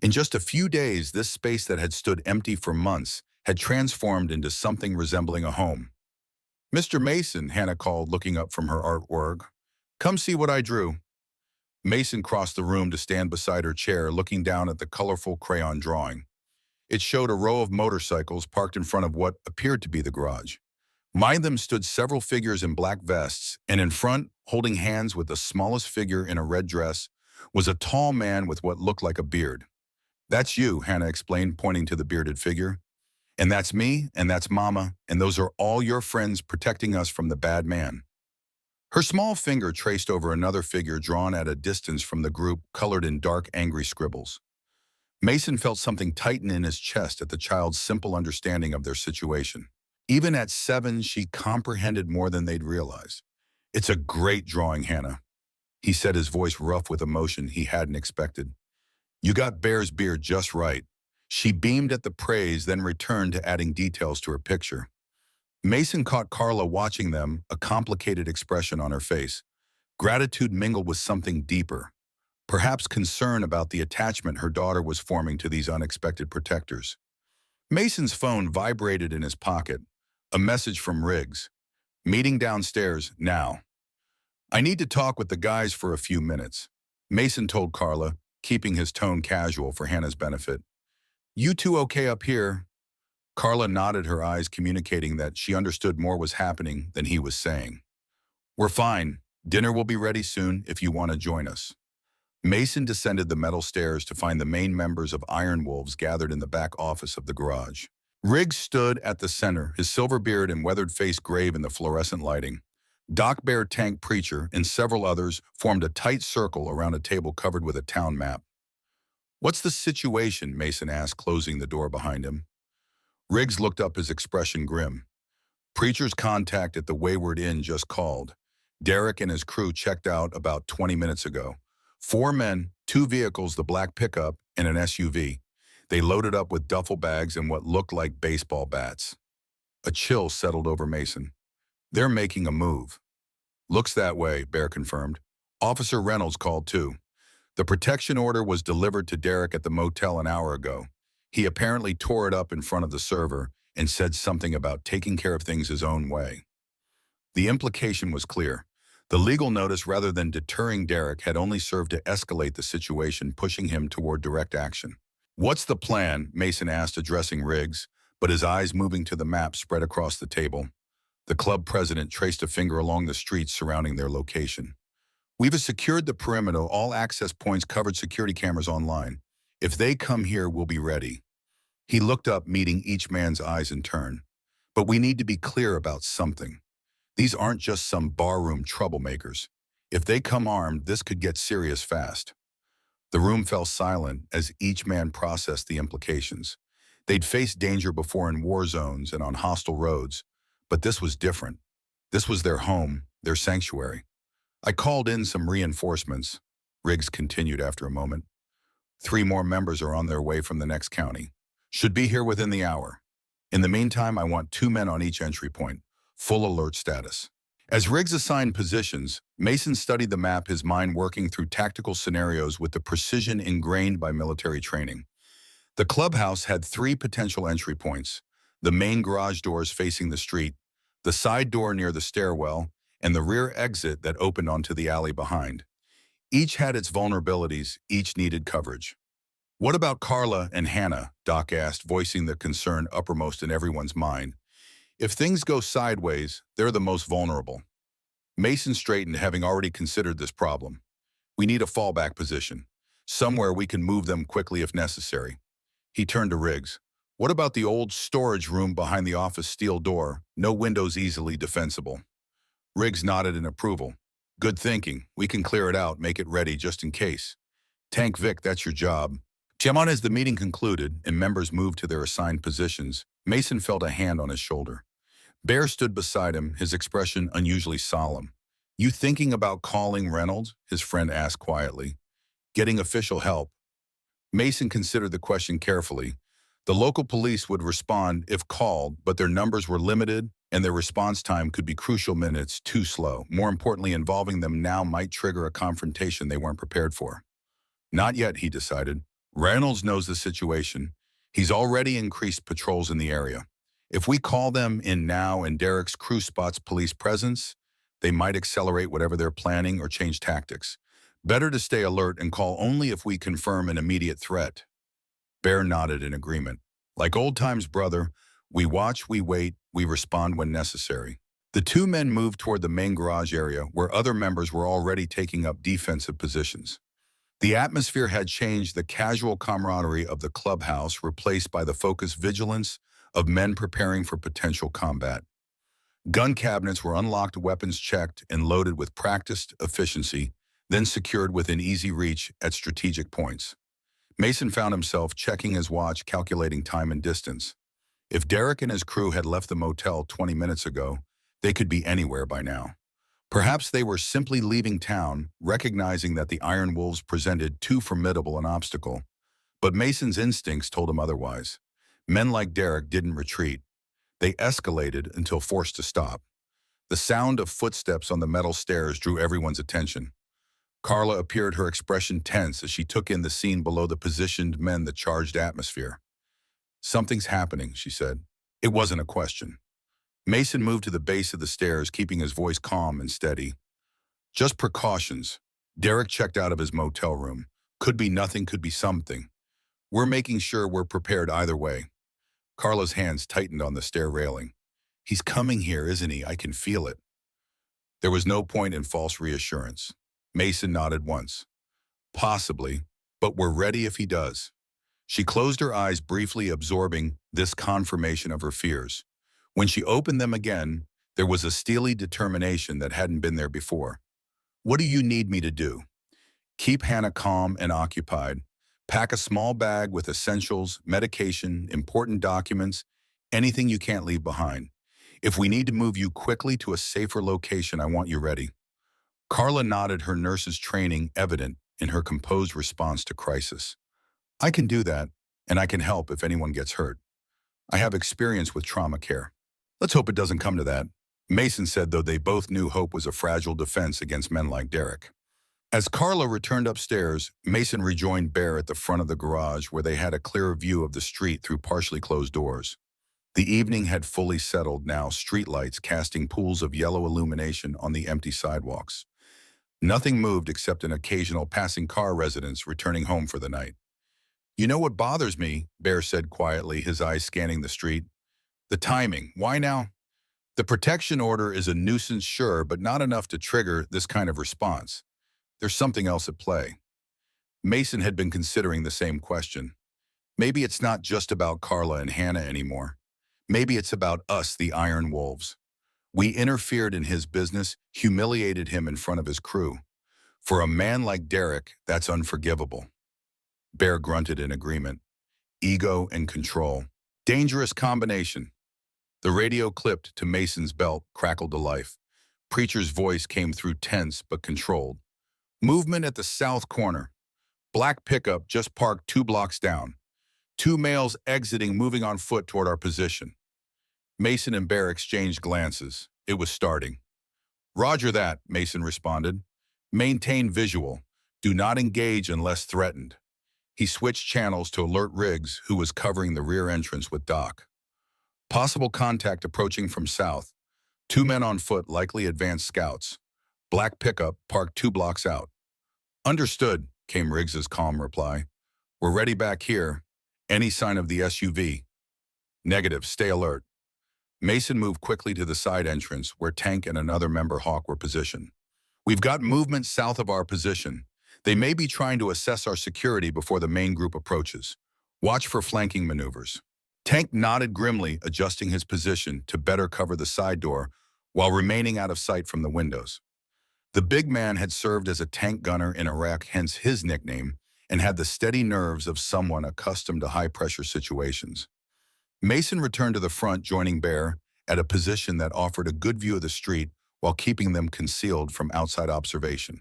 In just a few days, this space that had stood empty for months had transformed into something resembling a home. "Mr. Mason," Hannah called, looking up from her artwork. "Come see what I drew." Mason crossed the room to stand beside her chair, looking down at the colorful crayon drawing. It showed a row of motorcycles parked in front of what appeared to be the garage. Behind them stood several figures in black vests, and in front, holding hands with the smallest figure in a red dress, was a tall man with what looked like a beard. "That's you," Hannah explained, pointing to the bearded figure. "And that's me, and that's Mama, and those are all your friends protecting us from the bad man." Her small finger traced over another figure drawn at a distance from the group, colored in dark, angry scribbles. Mason felt something tighten in his chest at the child's simple understanding of their situation. Even at 7, she comprehended more than they'd realized. "It's a great drawing, Hannah," he said, his voice rough with emotion he hadn't expected. "You got Bear's beard just right." She beamed at the praise, then returned to adding details to her picture. Mason caught Carla watching them, a complicated expression on her face. Gratitude mingled with something deeper, perhaps concern about the attachment her daughter was forming to these unexpected protectors. Mason's phone vibrated in his pocket. A message from Riggs. "Meeting downstairs, now." "I need to talk with the guys for a few minutes," Mason told Carla, keeping his tone casual for Hannah's benefit. "You two okay up here?" Carla nodded, her eyes communicating that she understood more was happening than he was saying. "We're fine. Dinner will be ready soon if you want to join us." Mason descended the metal stairs to find the main members of Iron Wolves gathered in the back office of the garage. Riggs stood at the center, his silver beard and weathered face grave in the fluorescent lighting. Doc Bear, Tank Preacher, and several others formed a tight circle around a table covered with a town map. "What's the situation?" Mason asked, closing the door behind him. Riggs looked up, his expression grim. "Preacher's contact at the Wayward Inn just called. Derek and his crew checked out about 20 minutes ago. 4 men, 2 vehicles, the black pickup, and an SUV. They loaded up with duffel bags and what looked like baseball bats." A chill settled over Mason. "They're making a move." "Looks that way," Bear confirmed. "Officer Reynolds called too. The protection order was delivered to Derek at the motel an hour ago. He apparently tore it up in front of the server and said something about taking care of things his own way." The implication was clear. The legal notice, rather than deterring Derek, had only served to escalate the situation, pushing him toward direct action. "What's the plan?" Mason asked, addressing Riggs, but his eyes moving to the map spread across the table. The club president traced a finger along the streets surrounding their location. "We've secured the perimeter, all access points covered, security cameras online. If they come here, we'll be ready." He looked up, meeting each man's eyes in turn. "But we need to be clear about something. These aren't just some barroom troublemakers. If they come armed, this could get serious fast." The room fell silent as each man processed the implications. They'd faced danger before in war zones and on hostile roads, but this was different. This was their home, their sanctuary. "I called in some reinforcements," Riggs continued after a moment. 3 more members are on their way from the next county. Should be here within the hour. In the meantime, I want 2 men on each entry point. Full alert status." As Riggs assigned positions, Mason studied the map, his mind working through tactical scenarios with the precision ingrained by military training. The clubhouse had 3 potential entry points: the main garage doors facing the street, the side door near the stairwell, and the rear exit that opened onto the alley behind. Each had its vulnerabilities, each needed coverage. "What about Carla and Hannah?" Doc asked, voicing the concern uppermost in everyone's mind. "If things go sideways, they're the most vulnerable." Mason straightened, having already considered this problem. "We need a fallback position, somewhere we can move them quickly if necessary." He turned to Riggs. "What about the old storage room behind the office steel door? No windows, easily defensible." Riggs nodded in approval. "Good thinking. We can clear it out, make it ready just in case." "Tank Vic, that's your job. Chiamon, as the meeting concluded and members moved to their assigned positions, Mason felt a hand on his shoulder. Bear stood beside him, his expression unusually solemn. "You thinking about calling Reynolds?" his friend asked quietly. "Getting official help?" Mason considered the question carefully. The local police would respond if called, but their numbers were limited and their response time could be crucial minutes too slow. More importantly, involving them now might trigger a confrontation they weren't prepared for. Not yet, he decided. Reynolds knows the situation. He's already increased patrols in the area. If we call them in now and Derek's crew spots police presence, they might accelerate whatever they're planning or change tactics. Better to stay alert and call only if we confirm an immediate threat. Bear nodded in agreement. Like old times, brother, we watch, we wait, we respond when necessary. The two men moved toward the main garage area where other members were already taking up defensive positions. The atmosphere had changed, the casual camaraderie of the clubhouse replaced by the focused vigilance of men preparing for potential combat. Gun cabinets were unlocked, weapons checked and loaded with practiced efficiency, then secured within easy reach at strategic points. Mason found himself checking his watch, calculating time and distance. If Derek and his crew had left the motel 20 minutes ago, they could be anywhere by now. Perhaps they were simply leaving town, recognizing that the Iron Wolves presented too formidable an obstacle. But Mason's instincts told him otherwise. Men like Derek didn't retreat. They escalated until forced to stop. The sound of footsteps on the metal stairs drew everyone's attention. Carla appeared, her expression tense as she took in the scene below the positioned men, the charged atmosphere. "Something's happening," she said. It wasn't a question. Mason moved to the base of the stairs, keeping his voice calm and steady. "Just precautions." Derek checked out of his motel room. "Could be nothing, could be something. We're making sure we're prepared either way." Carla's hands tightened on the stair railing. "He's coming here, isn't he? I can feel it." There was no point in false reassurance. Mason nodded once. "Possibly, but we're ready if he does." She closed her eyes briefly, absorbing this confirmation of her fears. When she opened them again, there was a steely determination that hadn't been there before. "What do you need me to do?" "Keep Hannah calm and occupied. Pack a small bag with essentials, medication, important documents, anything you can't leave behind. If we need to move you quickly to a safer location, I want you ready." Carla nodded, her nurse's training evident in her composed response to crisis. "I can do that, and I can help if anyone gets hurt. I have experience with trauma care." "Let's hope it doesn't come to that," Mason said, though they both knew hope was a fragile defense against men like Derek. As Carla returned upstairs, Mason rejoined Bear at the front of the garage where they had a clearer view of the street through partially closed doors. The evening had fully settled now, streetlights casting pools of yellow illumination on the empty sidewalks. Nothing moved except an occasional passing car residents returning home for the night. "You know what bothers me?" Bear said quietly, his eyes scanning the street. "The timing. Why now? The protection order is a nuisance, sure, but not enough to trigger this kind of response. There's something else at play." Mason had been considering the same question. Maybe it's not just about Carla and Hannah anymore. Maybe it's about us, the Iron Wolves. We interfered in his business, humiliated him in front of his crew. For a man like Derek, that's unforgivable. Bear grunted in agreement. Ego and control. Dangerous combination. The radio clipped to Mason's belt, crackled to life. Preacher's voice came through, tense but controlled. "Movement at the south corner. Black pickup just parked 2 blocks down. 2 males exiting, moving on foot toward our position." Mason and Bear exchanged glances. It was starting. "Roger that," Mason responded. "Maintain visual. Do not engage unless threatened." He switched channels to alert Riggs, who was covering the rear entrance with Doc. "Possible contact approaching from south. 2 men on foot, likely advanced scouts. Black pickup parked 2 blocks out." "Understood," came Riggs's calm reply. "We're ready back here. Any sign of the SUV?" "Negative. Stay alert." Mason moved quickly to the side entrance where Tank and another member Hawk were positioned. "We've got movement south of our position. They may be trying to assess our security before the main group approaches. Watch for flanking maneuvers." Tank nodded grimly, adjusting his position to better cover the side door while remaining out of sight from the windows. The big man had served as a tank gunner in Iraq, hence his nickname, and had the steady nerves of someone accustomed to high-pressure situations. Mason returned to the front, joining Bear at a position that offered a good view of the street while keeping them concealed from outside observation.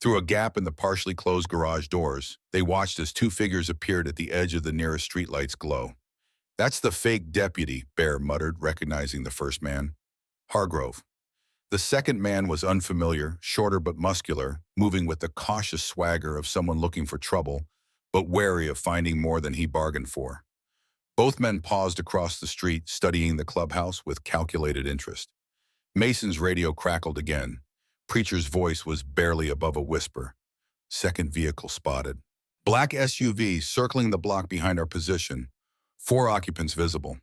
Through a gap in the partially closed garage doors, they watched as two figures appeared at the edge of the nearest streetlight's glow. "That's the fake deputy," Bear muttered, recognizing the first man. "Hargrove." The second man was unfamiliar, shorter but muscular, moving with the cautious swagger of someone looking for trouble, but wary of finding more than he bargained for. Both men paused across the street, studying the clubhouse with calculated interest. Mason's radio crackled again. Preacher's voice was barely above a whisper. "Second vehicle spotted. Black SUV circling the block behind our position. 4 occupants visible."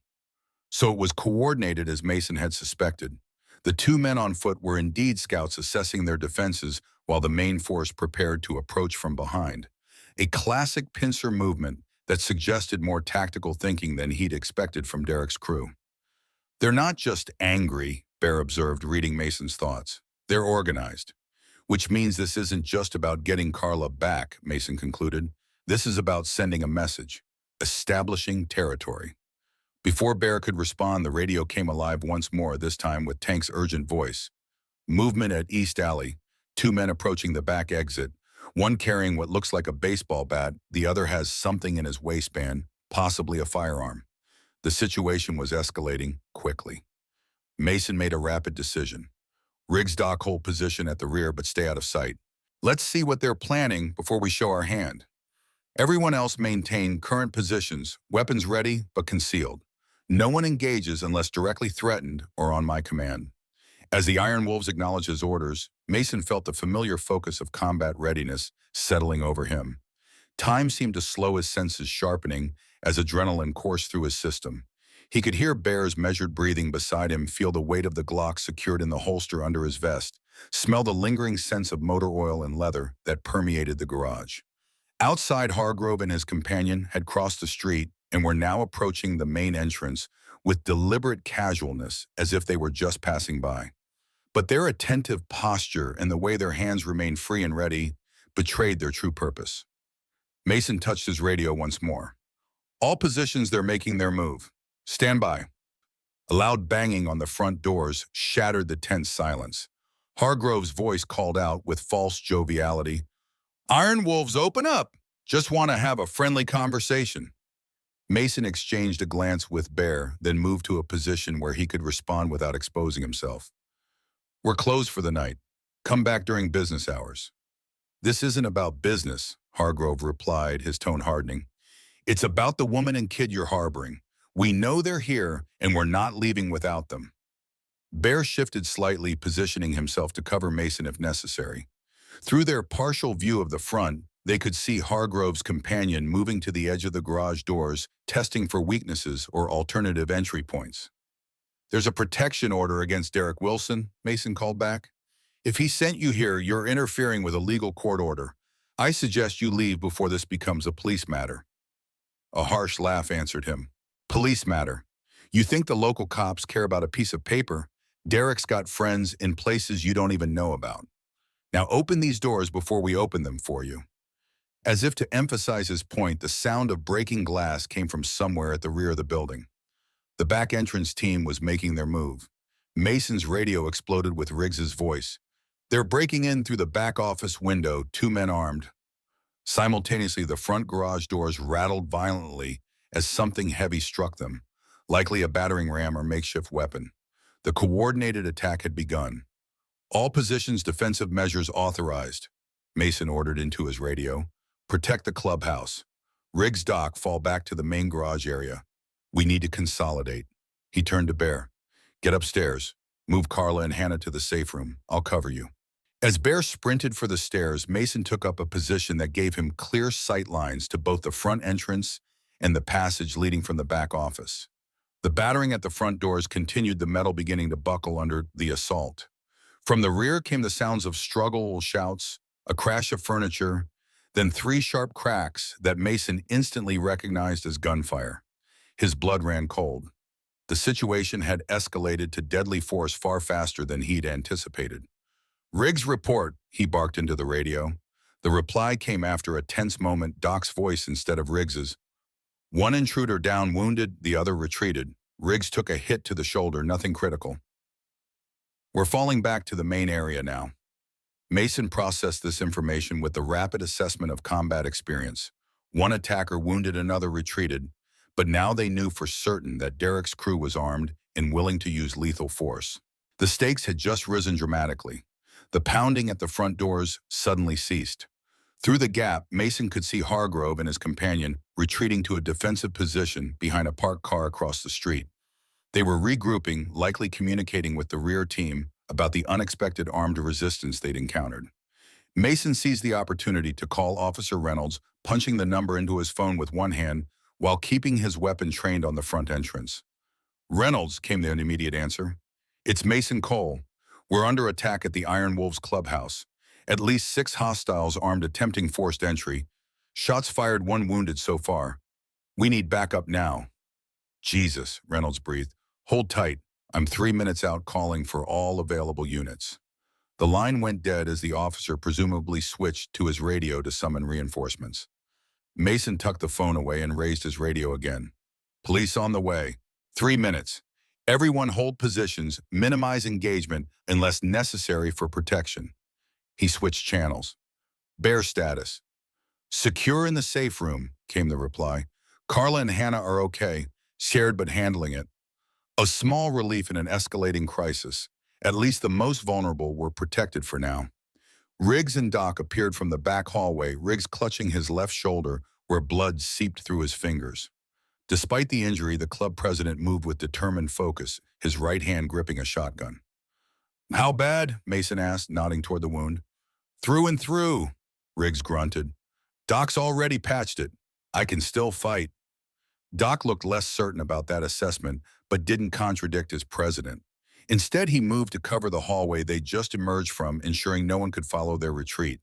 So it was coordinated as Mason had suspected. The 2 men on foot were indeed scouts assessing their defenses while the main force prepared to approach from behind. A classic pincer movement that suggested more tactical thinking than he'd expected from Derek's crew. "They're not just angry," Bear observed, reading Mason's thoughts. "They're organized." "Which means this isn't just about getting Carla back," Mason concluded. "This is about sending a message, establishing territory." Before Bear could respond, the radio came alive once more, this time with Tank's urgent voice. "Movement at East Alley. 2 men approaching the back exit. One carrying what looks like a baseball bat, the other has something in his waistband, possibly a firearm." The situation was escalating quickly. Mason made a rapid decision. "Riggs dock, hold position at the rear but stay out of sight. Let's see what they're planning before we show our hand. Everyone else maintain current positions, weapons ready but concealed. No one engages unless directly threatened or on my command." As the Iron Wolves acknowledged his orders, Mason felt the familiar focus of combat readiness settling over him. Time seemed to slow, his senses sharpening as adrenaline coursed through his system. He could hear Bear's measured breathing beside him, feel the weight of the Glock secured in the holster under his vest, smell the lingering sense of motor oil and leather that permeated the garage. Outside, Hargrove and his companion had crossed the street and were now approaching the main entrance with deliberate casualness, as if they were just passing by. But their attentive posture and the way their hands remained free and ready betrayed their true purpose. Mason touched his radio once more. "All positions, they're making their move. Stand by." A loud banging on the front doors shattered the tense silence. Hargrove's voice called out with false joviality, "Iron Wolves, open up! Just want to have a friendly conversation." Mason exchanged a glance with Bear, then moved to a position where he could respond without exposing himself. "We're closed for the night. Come back during business hours." "This isn't about business," Hargrove replied, his tone hardening. "It's about the woman and kid you're harboring. We know they're here, and we're not leaving without them." Bear shifted slightly, positioning himself to cover Mason if necessary. Through their partial view of the front, they could see Hargrove's companion moving to the edge of the garage doors, testing for weaknesses or alternative entry points. "There's a protection order against Derek Wilson," Mason called back. "If he sent you here, you're interfering with a legal court order. I suggest you leave before this becomes a police matter." A harsh laugh answered him. "Police matter? You think the local cops care about a piece of paper? Derek's got friends in places you don't even know about. Now open these doors before we open them for you." As if to emphasize his point, the sound of breaking glass came from somewhere at the rear of the building. The back entrance team was making their move. Mason's radio exploded with Riggs's voice. "They're breaking in through the back office window, 2 men armed." Simultaneously, the front garage doors rattled violently as something heavy struck them, likely a battering ram or makeshift weapon. The coordinated attack had begun. "All positions, defensive measures authorized," Mason ordered into his radio. "Protect the clubhouse. Riggs dock, fall back to the main garage area. We need to consolidate." He turned to Bear. "Get upstairs. Move Carla and Hannah to the safe room. I'll cover you." As Bear sprinted for the stairs, Mason took up a position that gave him clear sight lines to both the front entrance and the passage leading from the back office. The battering at the front doors continued, the metal beginning to buckle under the assault. From the rear came the sounds of struggle, shouts, a crash of furniture, then 3 sharp cracks that Mason instantly recognized as gunfire. His blood ran cold. The situation had escalated to deadly force far faster than he'd anticipated. "Riggs, report," he barked into the radio. The reply came after a tense moment, Doc's voice instead of Riggs's. One intruder down wounded, the other retreated. Riggs took a hit to the shoulder, nothing critical. We're falling back to the main area now. Mason processed this information with the rapid assessment of combat experience. One attacker wounded, another retreated, but now they knew for certain that Derek's crew was armed and willing to use lethal force. The stakes had just risen dramatically. The pounding at the front doors suddenly ceased. Through the gap, Mason could see Hargrove and his companion retreating to a defensive position behind a parked car across the street. They were regrouping, likely communicating with the rear team about the unexpected armed resistance they'd encountered. Mason seized the opportunity to call Officer Reynolds, punching the number into his phone with one hand while keeping his weapon trained on the front entrance. Reynolds, came the immediate answer. It's Mason Cole. We're under attack at the Iron Wolves clubhouse. At least 6 hostiles armed attempting forced entry. Shots fired, 1 wounded so far. We need backup now. Jesus, Reynolds breathed. Hold tight. I'm 3 minutes out calling for all available units. The line went dead as the officer presumably switched to his radio to summon reinforcements. Mason tucked the phone away and raised his radio again. Police on the way. 3 minutes. Everyone hold positions, minimize engagement unless necessary for protection. He switched channels. Bear status. Secure in the safe room, came the reply. Carla and Hannah are okay, scared but handling it. A small relief in an escalating crisis. At least the most vulnerable were protected for now. Riggs and Doc appeared from the back hallway, Riggs clutching his left shoulder where blood seeped through his fingers. Despite the injury, the club president moved with determined focus, his right hand gripping a shotgun. How bad? Mason asked, nodding toward the wound. Through and through, Riggs grunted. Doc's already patched it. I can still fight. Doc looked less certain about that assessment, but didn't contradict his president. Instead, he moved to cover the hallway they'd just emerged from, ensuring no one could follow their retreat.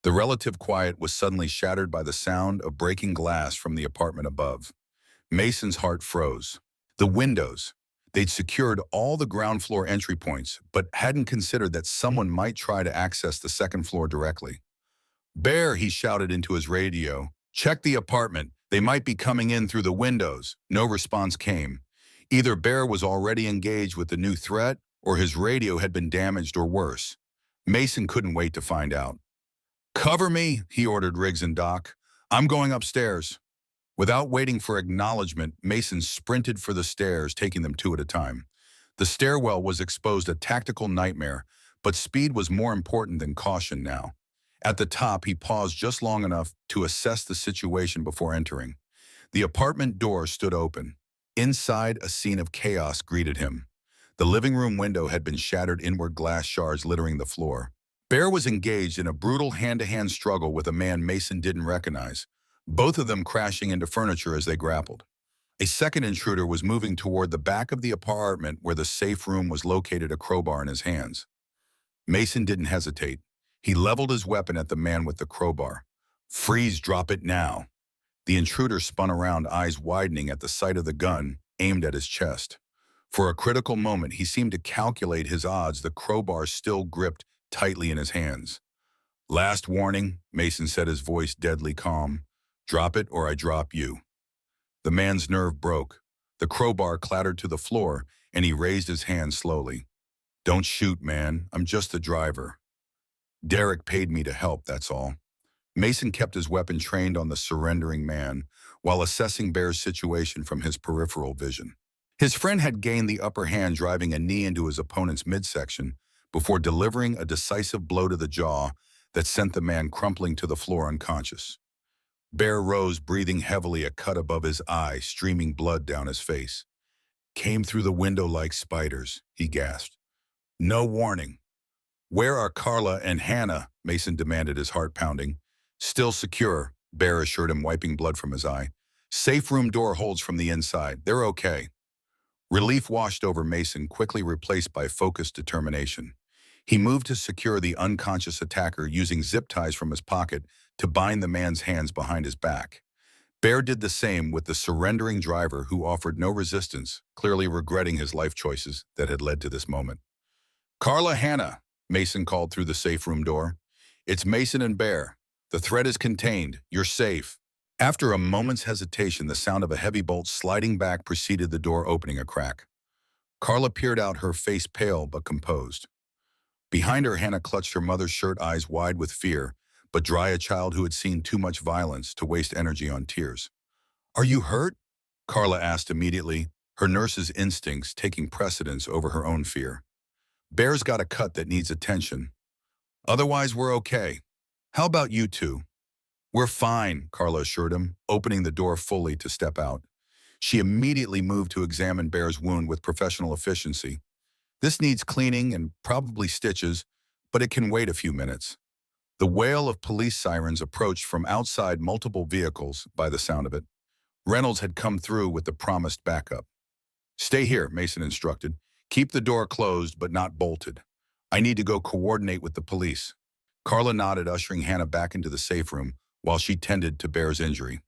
The relative quiet was suddenly shattered by the sound of breaking glass from the apartment above. Mason's heart froze. The windows. They'd secured all the ground floor entry points, but hadn't considered that someone might try to access the second floor directly. Bear, he shouted into his radio. Check the apartment. They might be coming in through the windows. No response came. Either Bear was already engaged with the new threat, or his radio had been damaged or worse. Mason couldn't wait to find out. Cover me, he ordered Riggs and Doc. I'm going upstairs. Without waiting for acknowledgement, Mason sprinted for the stairs, taking them 2 at a time. The stairwell was exposed, a tactical nightmare, but speed was more important than caution now. At the top, he paused just long enough to assess the situation before entering. The apartment door stood open. Inside, a scene of chaos greeted him. The living room window had been shattered, inward glass shards littering the floor. Bear was engaged in a brutal hand-to-hand struggle with a man Mason didn't recognize, both of them crashing into furniture as they grappled. A second intruder was moving toward the back of the apartment where the safe room was located, a crowbar in his hands. Mason didn't hesitate. He leveled his weapon at the man with the crowbar. Freeze, drop it now. The intruder spun around, eyes widening at the sight of the gun aimed at his chest. For a critical moment, he seemed to calculate his odds, the crowbar still gripped tightly in his hands. Last warning, Mason said, his voice deadly calm. Drop it or I drop you. The man's nerve broke. The crowbar clattered to the floor, and he raised his hand slowly. Don't shoot, man. I'm just the driver. Derek paid me to help, that's all. Mason kept his weapon trained on the surrendering man while assessing Bear's situation from his peripheral vision. His friend had gained the upper hand, driving a knee into his opponent's midsection before delivering a decisive blow to the jaw that sent the man crumpling to the floor unconscious. Bear rose, breathing heavily, a cut above his eye, streaming blood down his face. Came through the window like spiders, he gasped. No warning. Where are Carla and Hannah? Mason demanded, his heart pounding. Still secure, Bear assured him, wiping blood from his eye. Safe room door holds from the inside. They're okay. Relief washed over Mason, quickly replaced by focused determination. He moved to secure the unconscious attacker, using zip ties from his pocket to bind the man's hands behind his back. Bear did the same with the surrendering driver, who offered no resistance, clearly regretting his life choices that had led to this moment. Carla, Hannah, Mason called through the safe room door. It's Mason and Bear. The threat is contained. You're safe. After a moment's hesitation, the sound of a heavy bolt sliding back preceded the door opening a crack. Carla peered out, her face pale but composed. Behind her, Hannah clutched her mother's shirt, eyes wide with fear, but dry, a child who had seen too much violence to waste energy on tears. "Are you hurt?" Carla asked immediately, her nurse's instincts taking precedence over her own fear. "Bear's got a cut that needs attention. Otherwise, we're okay. How about you two?" "We're fine," Carla assured him, opening the door fully to step out. She immediately moved to examine Bear's wound with professional efficiency. "This needs cleaning and probably stitches, but it can wait a few minutes." The wail of police sirens approached from outside multiple vehicles, by the sound of it. Reynolds had come through with the promised backup. "Stay here," Mason instructed. "Keep the door closed but not bolted. I need to go coordinate with the police." Carla nodded, ushering Hannah back into the safe room while she tended to Bear's injury.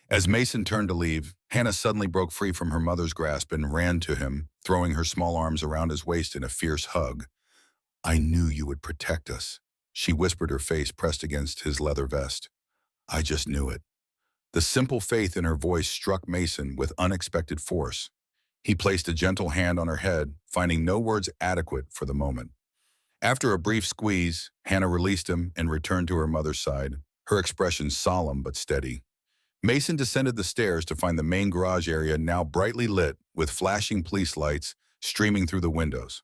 As Mason turned to leave, Hannah suddenly broke free from her mother's grasp and ran to him, throwing her small arms around his waist in a fierce hug. "I knew you would protect us," she whispered, her face pressed against his leather vest. "I just knew it." The simple faith in her voice struck Mason with unexpected force. He placed a gentle hand on her head, finding no words adequate for the moment. After a brief squeeze, Hannah released him and returned to her mother's side, her expression solemn but steady. Mason descended the stairs to find the main garage area now brightly lit with flashing police lights streaming through the windows.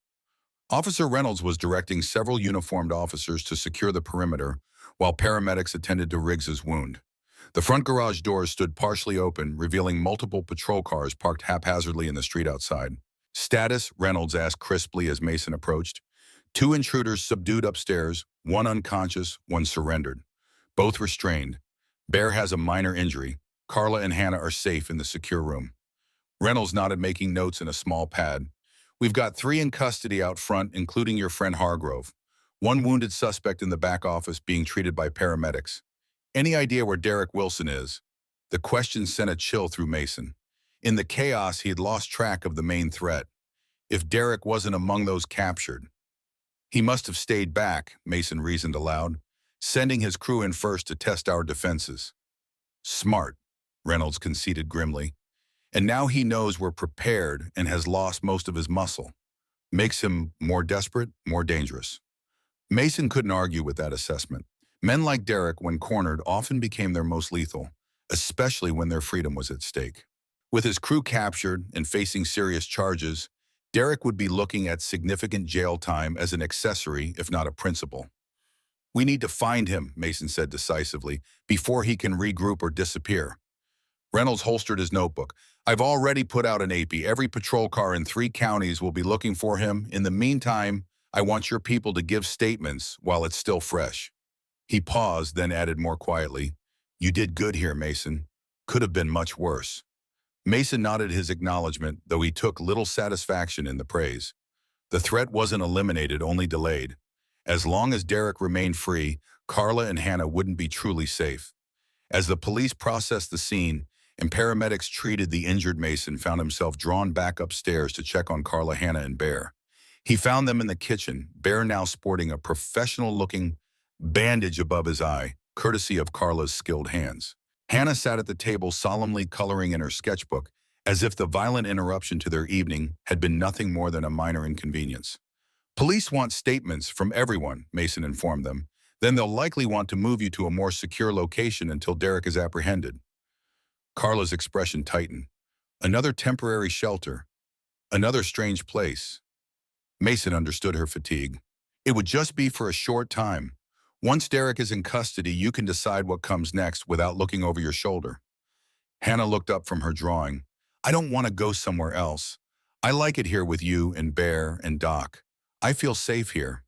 Officer Reynolds was directing several uniformed officers to secure the perimeter, while paramedics attended to Riggs's wound. The front garage doors stood partially open, revealing multiple patrol cars parked haphazardly in the street outside. "Status?" Reynolds asked crisply as Mason approached. "Two intruders subdued upstairs, one unconscious, one surrendered. Both restrained. Bear has a minor injury. Carla and Hannah are safe in the secure room." Reynolds nodded, making notes in a small pad. "We've got 3 in custody out front, including your friend Hargrove. One wounded suspect in the back office being treated by paramedics. Any idea where Derek Wilson is?" The question sent a chill through Mason. In the chaos, he had lost track of the main threat. If Derek wasn't among those captured, he must have stayed back, Mason reasoned aloud, sending his crew in first to test our defenses. "Smart," Reynolds conceded grimly. "And now he knows we're prepared and has lost most of his muscle. Makes him more desperate, more dangerous." Mason couldn't argue with that assessment. Men like Derek, when cornered, often became their most lethal, especially when their freedom was at stake. With his crew captured and facing serious charges, Derek would be looking at significant jail time as an accessory, if not a principal. "We need to find him," Mason said decisively, "before he can regroup or disappear." Reynolds holstered his notebook. "I've already put out an AP. Every patrol car in 3 counties will be looking for him. In the meantime, I want your people to give statements while it's still fresh." He paused, then added more quietly, "You did good here, Mason. Could have been much worse." Mason nodded his acknowledgement, though he took little satisfaction in the praise. The threat wasn't eliminated, only delayed. As long as Derek remained free, Carla and Hannah wouldn't be truly safe. As the police processed the scene and paramedics treated the injured, Mason found himself drawn back upstairs to check on Carla, Hannah, and Bear. He found them in the kitchen, Bear now sporting a professional-looking bandage above his eye, courtesy of Carla's skilled hands. Hannah sat at the table, solemnly coloring in her sketchbook, as if the violent interruption to their evening had been nothing more than a minor inconvenience. "Police want statements from everyone," Mason informed them. "Then they'll likely want to move you to a more secure location until Derek is apprehended." Carla's expression tightened. Another temporary shelter. Another strange place. Mason understood her fatigue. "It would just be for a short time. Once Derek is in custody, you can decide what comes next without looking over your shoulder." Hannah looked up from her drawing. "I don't want to go somewhere else. I like it here with you and Bear and Doc. I feel safe here."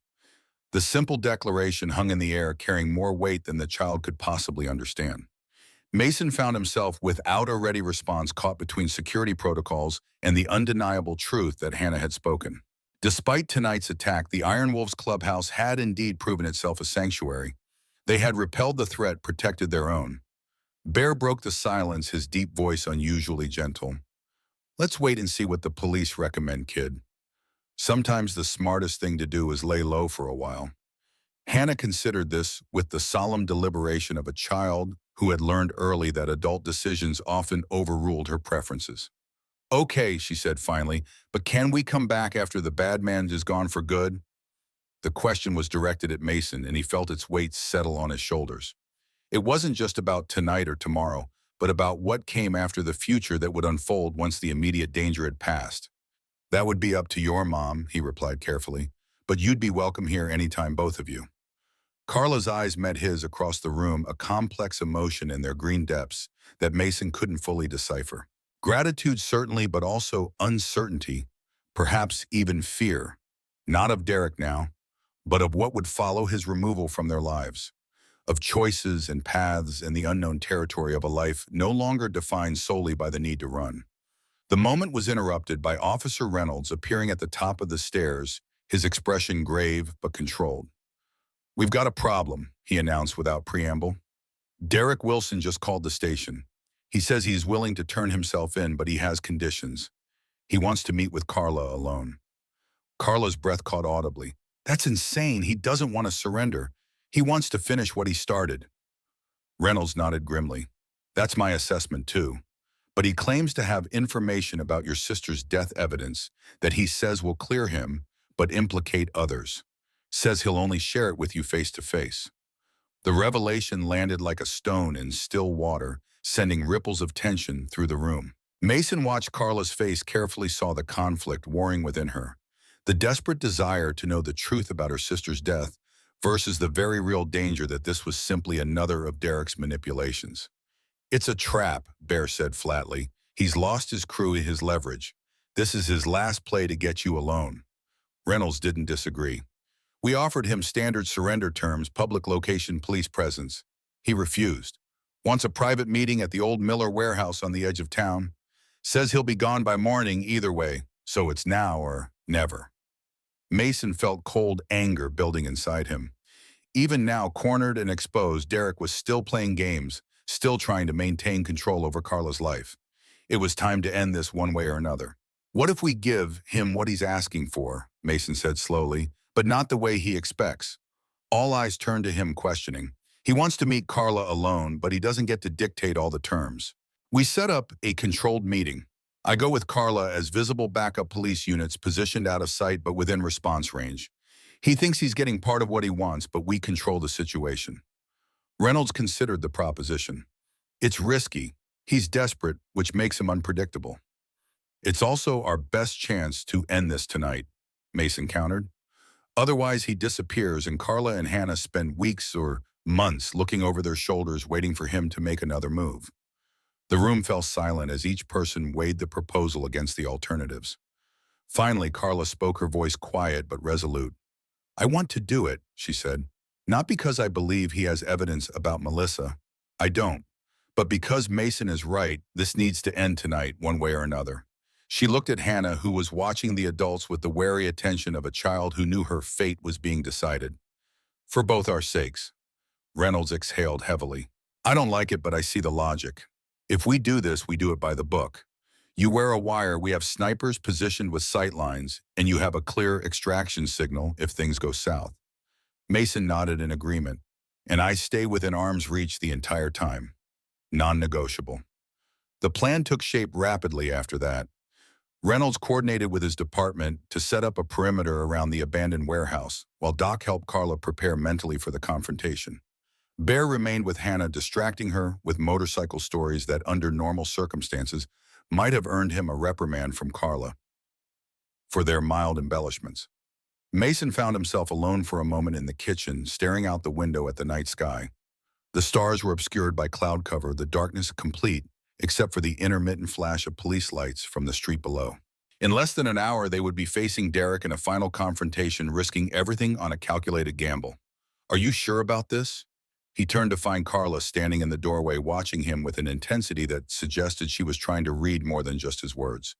The simple declaration hung in the air, carrying more weight than the child could possibly understand. Mason found himself without a ready response, caught between security protocols and the undeniable truth that Hannah had spoken. Despite tonight's attack, the Iron Wolves clubhouse had indeed proven itself a sanctuary. They had repelled the threat, protected their own. Bear broke the silence, his deep voice unusually gentle. "Let's wait and see what the police recommend, kid. Sometimes the smartest thing to do is lay low for a while." Hannah considered this with the solemn deliberation of a child who had learned early that adult decisions often overruled her preferences. "Okay," she said finally, "but can we come back after the bad man is gone for good?" The question was directed at Mason, and he felt its weight settle on his shoulders. It wasn't just about tonight or tomorrow, but about what came after the future that would unfold once the immediate danger had passed. "That would be up to your mom," he replied carefully, "but you'd be welcome here anytime, both of you." Carla's eyes met his across the room, a complex emotion in their green depths that Mason couldn't fully decipher. Gratitude certainly, but also uncertainty, perhaps even fear. Not of Derek now, but of what would follow his removal from their lives. Of choices and paths and the unknown territory of a life no longer defined solely by the need to run. The moment was interrupted by Officer Reynolds appearing at the top of the stairs, his expression grave but controlled. "We've got a problem," he announced without preamble. "Derek Wilson just called the station. He says he's willing to turn himself in, but he has conditions. He wants to meet with Carla alone." Carla's breath caught audibly. "That's insane. He doesn't want to surrender. He wants to finish what he started." Reynolds nodded grimly. "That's my assessment too. But he claims to have information about your sister's death evidence that he says will clear him, but implicate others. Says he'll only share it with you face to face." The revelation landed like a stone in still water, sending ripples of tension through the room. Mason watched Carla's face, carefully saw the conflict warring within her. The desperate desire to know the truth about her sister's death versus the very real danger that this was simply another of Derek's manipulations. "It's a trap," Bear said flatly. "He's lost his crew and his leverage. This is his last play to get you alone." Reynolds didn't disagree. "We offered him standard surrender terms, public location, police presence. He refused. Wants a private meeting at the old Miller warehouse on the edge of town. Says he'll be gone by morning either way, so it's now or never." Mason felt cold anger building inside him. Even now, cornered and exposed, Derek was still playing games, still trying to maintain control over Carla's life. It was time to end this one way or another. "What if we give him what he's asking for?" Mason said slowly, "but not the way he expects." All eyes turned to him, questioning. "He wants to meet Carla alone, but he doesn't get to dictate all the terms. We set up a controlled meeting. I go with Carla as visible backup police units positioned out of sight but within response range. He thinks he's getting part of what he wants, but we control the situation." Reynolds considered the proposition. "It's risky. He's desperate, which makes him unpredictable." "It's also our best chance to end this tonight," Mason countered. "Otherwise, he disappears and Carla and Hannah spend weeks or months looking over their shoulders waiting for him to make another move." The room fell silent as each person weighed the proposal against the alternatives. Finally, Carla spoke, her voice quiet but resolute. "I want to do it," she said. "Not because I believe he has evidence about Melissa. I don't. But because Mason is right, this needs to end tonight, one way or another." She looked at Hannah, who was watching the adults with the wary attention of a child who knew her fate was being decided. "For both our sakes." Reynolds exhaled heavily. "I don't like it, but I see the logic. If we do this, we do it by the book. You wear a wire, we have snipers positioned with sight lines, and you have a clear extraction signal if things go south." Mason nodded in agreement. "And I stay within arm's reach the entire time. Non-negotiable." The plan took shape rapidly after that. Reynolds coordinated with his department to set up a perimeter around the abandoned warehouse, while Doc helped Carla prepare mentally for the confrontation. Bear remained with Hannah, distracting her with motorcycle stories that, under normal circumstances, might have earned him a reprimand from Carla for their mild embellishments. Mason found himself alone for a moment in the kitchen, staring out the window at the night sky. The stars were obscured by cloud cover, the darkness complete, except for the intermittent flash of police lights from the street below. In less than an hour, they would be facing Derek in a final confrontation, risking everything on a calculated gamble. "Are you sure about this?" He turned to find Carla standing in the doorway, watching him with an intensity that suggested she was trying to read more than just his words.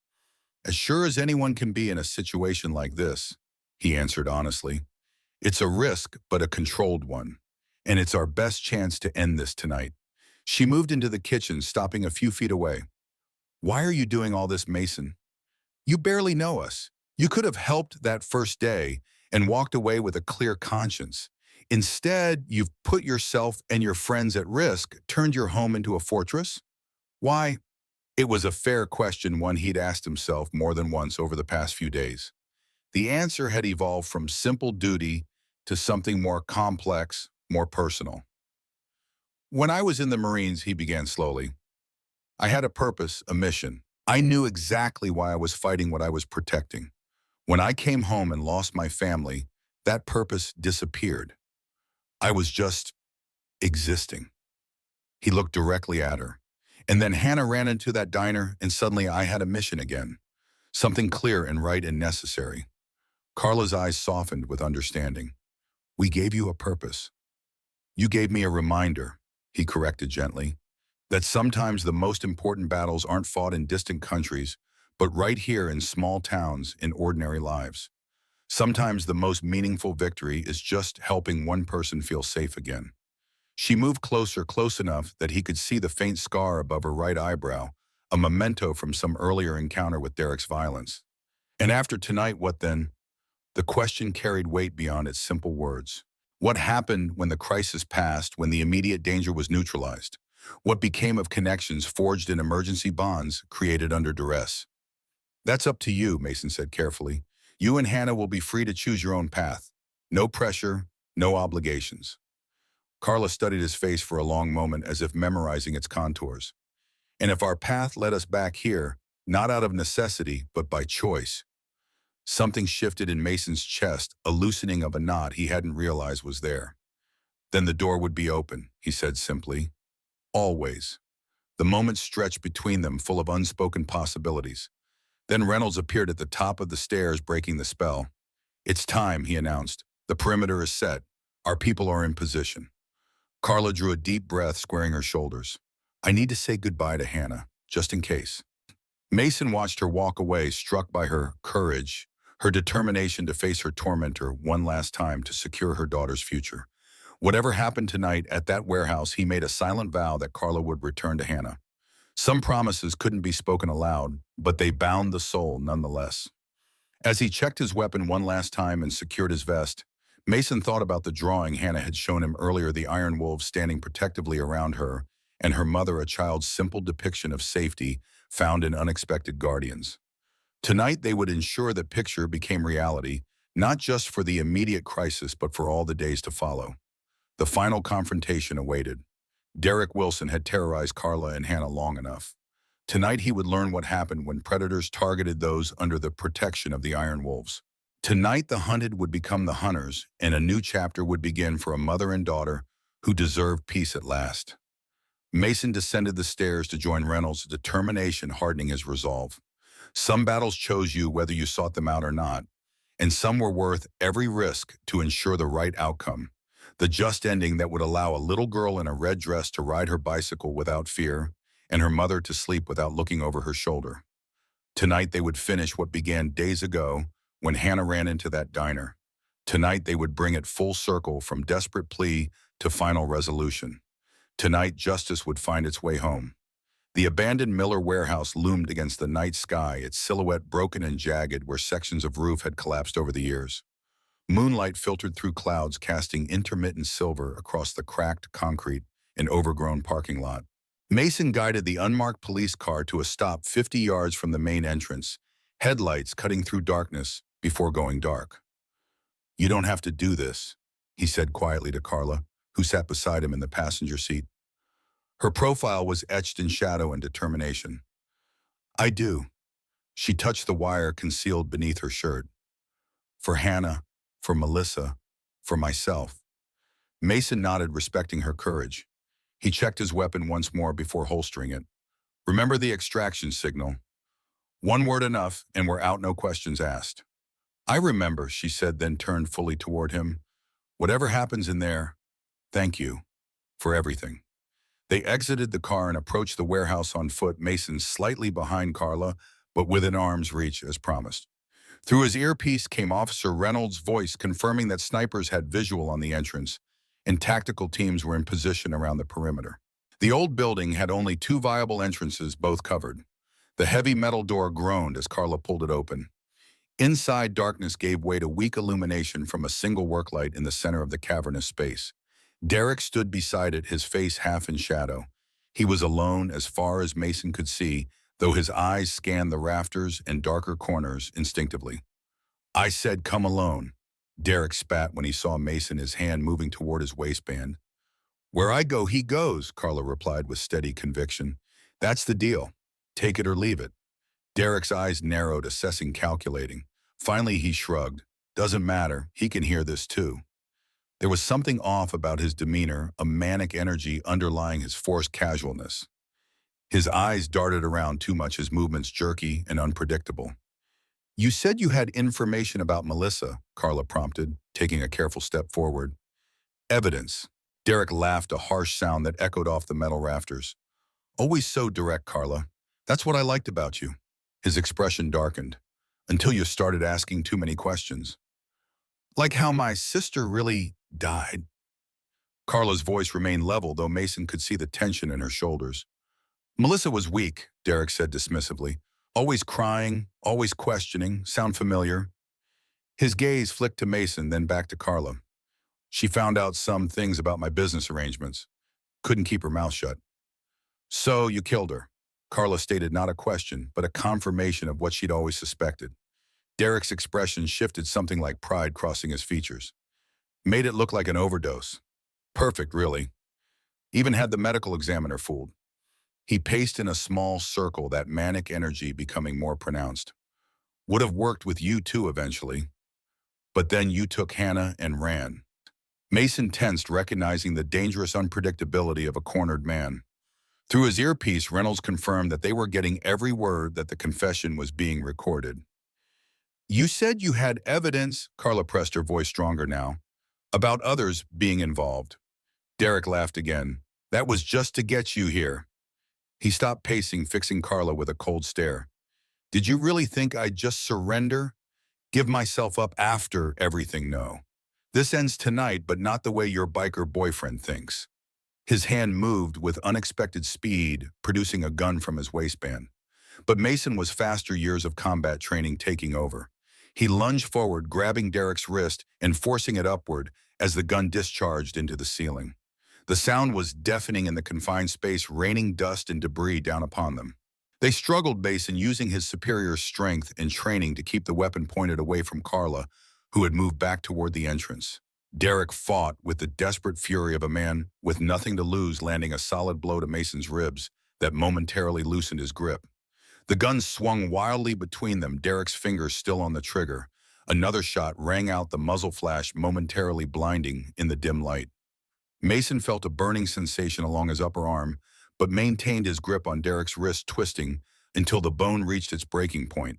"As sure as anyone can be in a situation like this," he answered honestly. "It's a risk, but a controlled one. And it's our best chance to end this tonight." She moved into the kitchen, stopping a few feet away. "Why are you doing all this, Mason? You barely know us. You could have helped that first day and walked away with a clear conscience. Instead, you've put yourself and your friends at risk, turned your home into a fortress? Why? It was a fair question, one he'd asked himself more than once over the past few days. The answer had evolved from simple duty to something more complex, more personal. When I was in the Marines, he began slowly, I had a purpose, a mission. I knew exactly why I was fighting what I was protecting. When I came home and lost my family, that purpose disappeared. I was just existing. He looked directly at her. And then Hannah ran into that diner, and suddenly I had a mission again. Something clear and right and necessary. Carla's eyes softened with understanding. We gave you a purpose. You gave me a reminder, he corrected gently, that sometimes the most important battles aren't fought in distant countries, but right here in small towns, in ordinary lives. Sometimes the most meaningful victory is just helping one person feel safe again. She moved closer, close enough that he could see the faint scar above her right eyebrow, a memento from some earlier encounter with Derek's violence. And after tonight, what then? The question carried weight beyond its simple words. What happened when the crisis passed, when the immediate danger was neutralized? What became of connections forged in emergency bonds created under duress? That's up to you, Mason said carefully. You and Hannah will be free to choose your own path. No pressure, no obligations. Carla studied his face for a long moment as if memorizing its contours. And if our path led us back here, not out of necessity, but by choice. Something shifted in Mason's chest, a loosening of a knot he hadn't realized was there. Then the door would be open, he said simply. Always. The moment stretched between them, full of unspoken possibilities. Then Reynolds appeared at the top of the stairs, breaking the spell. It's time, he announced. The perimeter is set. Our people are in position. Carla drew a deep breath, squaring her shoulders. I need to say goodbye to Hannah, just in case. Mason watched her walk away, struck by her courage, her determination to face her tormentor one last time to secure her daughter's future. Whatever happened tonight at that warehouse, he made a silent vow that Carla would return to Hannah. Some promises couldn't be spoken aloud, but they bound the soul nonetheless. As he checked his weapon one last time and secured his vest, Mason thought about the drawing Hannah had shown him earlier, the iron wolves standing protectively around her, and her mother, a child's simple depiction of safety found in unexpected guardians. Tonight they would ensure the picture became reality, not just for the immediate crisis, but for all the days to follow. The final confrontation awaited. Derek Wilson had terrorized Carla and Hannah long enough. Tonight he would learn what happened when predators targeted those under the protection of the Iron Wolves. Tonight the hunted would become the hunters, and a new chapter would begin for a mother and daughter who deserved peace at last. Mason descended the stairs to join Reynolds, determination hardening his resolve. Some battles chose you whether you sought them out or not, and some were worth every risk to ensure the right outcome. The just ending that would allow a little girl in a red dress to ride her bicycle without fear, and her mother to sleep without looking over her shoulder. Tonight they would finish what began days ago when Hannah ran into that diner. Tonight they would bring it full circle, from desperate plea to final resolution. Tonight justice would find its way home. The abandoned Miller warehouse loomed against the night sky, its silhouette broken and jagged where sections of roof had collapsed over the years. Moonlight filtered through clouds, casting intermittent silver across the cracked concrete and overgrown parking lot. Mason guided the unmarked police car to a stop 50 yards from the main entrance, headlights cutting through darkness before going dark. You don't have to do this, he said quietly to Carla, who sat beside him in the passenger seat. Her profile was etched in shadow and determination. I do. She touched the wire concealed beneath her shirt. For Hannah, for Melissa, for myself. Mason nodded, respecting her courage. He checked his weapon once more before holstering it. Remember the extraction signal. One word enough, and we're out, no questions asked. I remember, she said, then turned fully toward him. Whatever happens in there, thank you for everything. They exited the car and approached the warehouse on foot, Mason slightly behind Carla, but within arm's reach as promised. Through his earpiece came Officer Reynolds' voice confirming that snipers had visual on the entrance and tactical teams were in position around the perimeter. The old building had only two viable entrances, both covered. The heavy metal door groaned as Carla pulled it open. Inside, darkness gave way to weak illumination from a single work light in the center of the cavernous space. Derek stood beside it, his face half in shadow. He was alone as far as Mason could see, though his eyes scanned the rafters and darker corners instinctively. "I said come alone." Derek spat when he saw Mason, his hand moving toward his waistband. "Where I go, he goes," Carla replied with steady conviction. "That's the deal. Take it or leave it." Derek's eyes narrowed, assessing, calculating. Finally, he shrugged. "Doesn't matter. He can hear this too." There was something off about his demeanor, a manic energy underlying his forced casualness. His eyes darted around too much, his movements jerky and unpredictable. "You said you had information about Melissa," Carla prompted, taking a careful step forward. "Evidence." Derek laughed, a harsh sound that echoed off the metal rafters. "Always so direct, Carla. That's what I liked about you." His expression darkened. "Until you started asking too many questions. Like how my sister really died." Carla's voice remained level, though Mason could see the tension in her shoulders. "Melissa was weak," Derek said dismissively. "Always crying, always questioning. Sound familiar?" His gaze flicked to Mason, then back to Carla. "She found out some things about my business arrangements. Couldn't keep her mouth shut." "So you killed her." Carla stated not a question, but a confirmation of what she'd always suspected. Derek's expression shifted, something like pride crossing his features. "Made it look like an overdose. Perfect, really. Even had the medical examiner fooled." He paced in a small circle, that manic energy becoming more pronounced. "Would have worked with you too eventually. But then you took Hannah and ran." Mason tensed, recognizing the dangerous unpredictability of a cornered man. Through his earpiece, Reynolds confirmed that they were getting every word, that the confession was being recorded. "You said you had evidence," Carla pressed, her voice stronger now, "about others being involved." Derek laughed again. "That was just to get you here." He stopped pacing, fixing Carla with a cold stare. "Did you really think I'd just surrender? Give myself up after everything? No. This ends tonight, but not the way your biker boyfriend thinks." His hand moved with unexpected speed, producing a gun from his waistband. But Mason was faster, years of combat training taking over. He lunged forward, grabbing Derek's wrist and forcing it upward as the gun discharged into the ceiling. The sound was deafening in the confined space, raining dust and debris down upon them. They struggled, Mason using his superior strength and training to keep the weapon pointed away from Carla, who had moved back toward the entrance. Derek fought with the desperate fury of a man with nothing to lose, landing a solid blow to Mason's ribs that momentarily loosened his grip. The gun swung wildly between them, Derek's fingers still on the trigger. Another shot rang out, the muzzle flash momentarily blinding in the dim light. Mason felt a burning sensation along his upper arm, but maintained his grip on Derek's wrist, twisting until the bone reached its breaking point.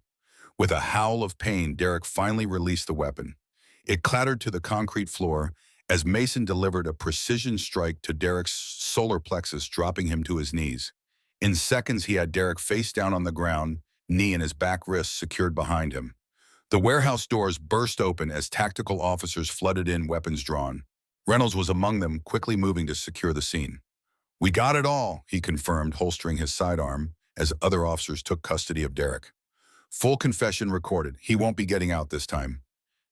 With a howl of pain, Derek finally released the weapon. It clattered to the concrete floor as Mason delivered a precision strike to Derek's solar plexus, dropping him to his knees. In seconds, he had Derek face down on the ground, knee and his back wrist secured behind him. The warehouse doors burst open as tactical officers flooded in, weapons drawn. Reynolds was among them, quickly moving to secure the scene. "We got it all," he confirmed, holstering his sidearm as other officers took custody of Derek. "Full confession recorded. He won't be getting out this time."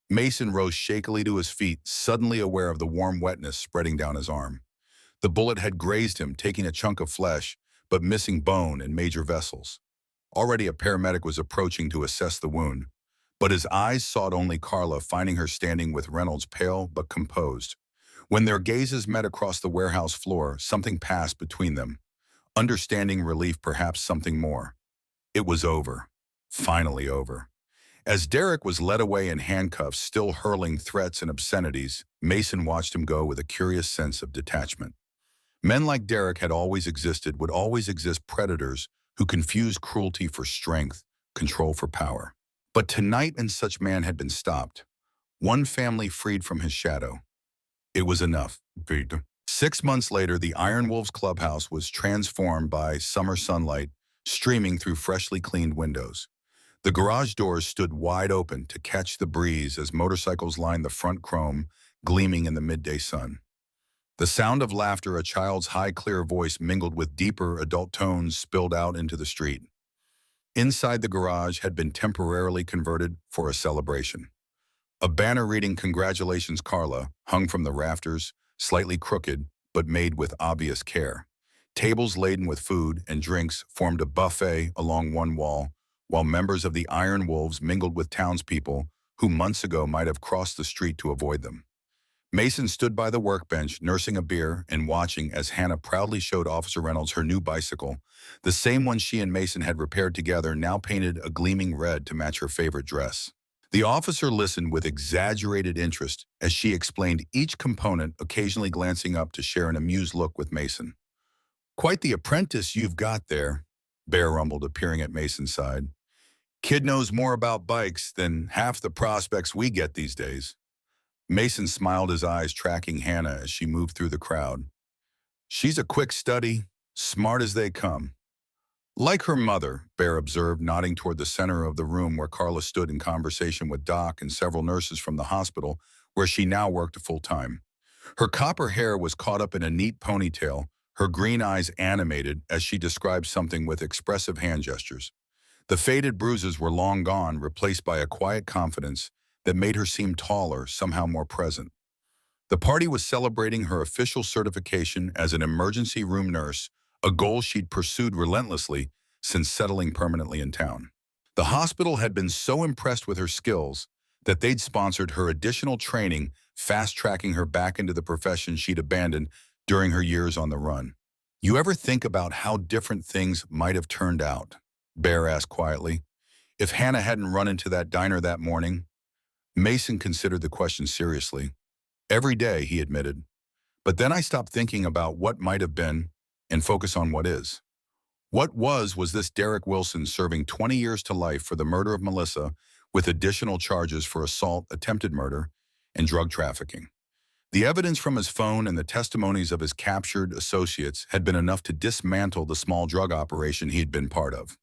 Mason rose shakily to his feet, suddenly aware of the warm wetness spreading down his arm. The bullet had grazed him, taking a chunk of flesh, but missing bone and major vessels. Already a paramedic was approaching to assess the wound, but his eyes sought only Carla, finding her standing with Reynolds, pale but composed. When their gazes met across the warehouse floor, something passed between them. Understanding, relief, perhaps something more. It was over. Finally over. As Derek was led away in handcuffs, still hurling threats and obscenities, Mason watched him go with a curious sense of detachment. Men like Derek had always existed, would always exist, predators who confused cruelty for strength, control for power. But tonight, and such man had been stopped. One family freed from his shadow. It was enough. 6 months later, the Iron Wolves clubhouse was transformed by summer sunlight streaming through freshly cleaned windows. The garage doors stood wide open to catch the breeze as motorcycles lined the front chrome, gleaming in the midday sun. The sound of laughter, a child's high, clear voice mingled with deeper adult tones, spilled out into the street. Inside the garage had been temporarily converted for a celebration. A banner reading "Congratulations, Carla" hung from the rafters, slightly crooked, but made with obvious care. Tables laden with food and drinks formed a buffet along one wall, while members of the Iron Wolves mingled with townspeople who months ago might have crossed the street to avoid them. Mason stood by the workbench, nursing a beer and watching as Hannah proudly showed Officer Reynolds her new bicycle, the same one she and Mason had repaired together, now painted a gleaming red to match her favorite dress. The officer listened with exaggerated interest as she explained each component, occasionally glancing up to share an amused look with Mason. "Quite the apprentice you've got there," Bear rumbled, appearing at Mason's side. "Kid knows more about bikes than half the prospects we get these days." Mason smiled, his eyes tracking Hannah as she moved through the crowd. "She's a quick study, smart as they come." "Like her mother," Bear observed, nodding toward the center of the room where Carla stood in conversation with Doc and several nurses from the hospital, where she now worked full-time. Her copper hair was caught up in a neat ponytail, her green eyes animated as she described something with expressive hand gestures. The faded bruises were long gone, replaced by a quiet confidence that made her seem taller, somehow more present. The party was celebrating her official certification as an emergency room nurse, a goal she'd pursued relentlessly since settling permanently in town. The hospital had been so impressed with her skills that they'd sponsored her additional training, fast-tracking her back into the profession she'd abandoned during her years on the run. "You ever think about how different things might have turned out?" Bear asked quietly. "If Hannah hadn't run into that diner that morning?" Mason considered the question seriously. "Every day," he admitted. "But then I stopped thinking about what might have been and focus on what is." What was this Derek Wilson serving 20 years to life for the murder of Melissa, with additional charges for assault, attempted murder, and drug trafficking. The evidence from his phone and the testimonies of his captured associates had been enough to dismantle the small drug operation he had been part of.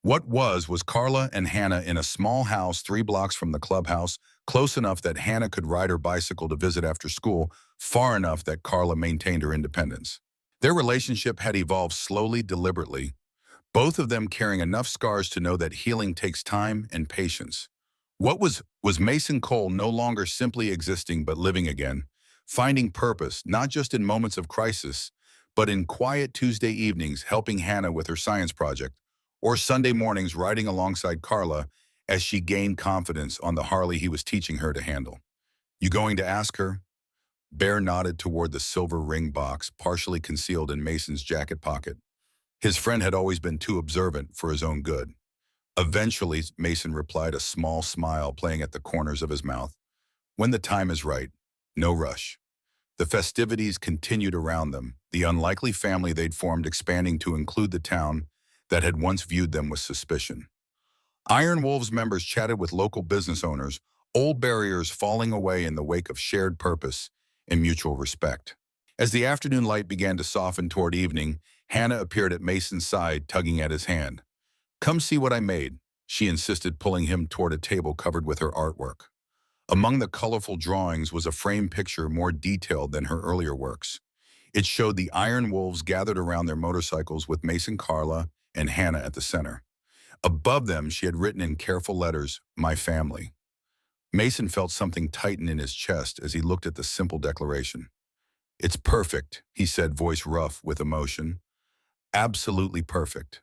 What was Carla and Hannah in a small house 3 blocks from the clubhouse, close enough that Hannah could ride her bicycle to visit after school, far enough that Carla maintained her independence. Their relationship had evolved slowly, deliberately, both of them carrying enough scars to know that healing takes time and patience. What was Mason Cole no longer simply existing but living again, finding purpose not just in moments of crisis, but in quiet Tuesday evenings helping Hannah with her science project, or Sunday mornings riding alongside Carla as she gained confidence on the Harley he was teaching her to handle. "You going to ask her?" Bear nodded toward the silver ring box partially concealed in Mason's jacket pocket. His friend had always been too observant for his own good. Eventually, Mason replied, a small smile playing at the corners of his mouth. "When the time is right. No rush." The festivities continued around them, the unlikely family they'd formed expanding to include the town that had once viewed them with suspicion. Iron Wolves members chatted with local business owners, old barriers falling away in the wake of shared purpose and mutual respect. As the afternoon light began to soften toward evening, Hannah appeared at Mason's side, tugging at his hand. "Come see what I made," she insisted, pulling him toward a table covered with her artwork. Among the colorful drawings was a framed picture more detailed than her earlier works. It showed the Iron Wolves gathered around their motorcycles with Mason, Carla, and Hannah at the center. Above them, she had written in careful letters, "My family." Mason felt something tighten in his chest as he looked at the simple declaration. "It's perfect," he said, voice rough with emotion. "Absolutely perfect."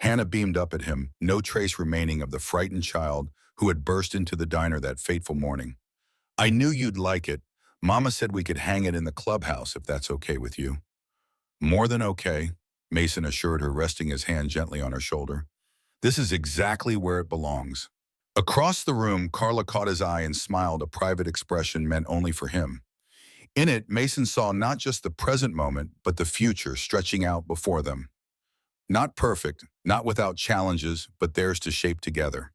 Hannah beamed up at him, no trace remaining of the frightened child who had burst into the diner that fateful morning. "I knew you'd like it. Mama said we could hang it in the clubhouse if that's okay with you." "More than okay," Mason assured her, resting his hand gently on her shoulder. "This is exactly where it belongs." Across the room, Carla caught his eye and smiled, a private expression meant only for him. In it, Mason saw not just the present moment, but the future stretching out before them. Not perfect, not without challenges, but theirs to shape together.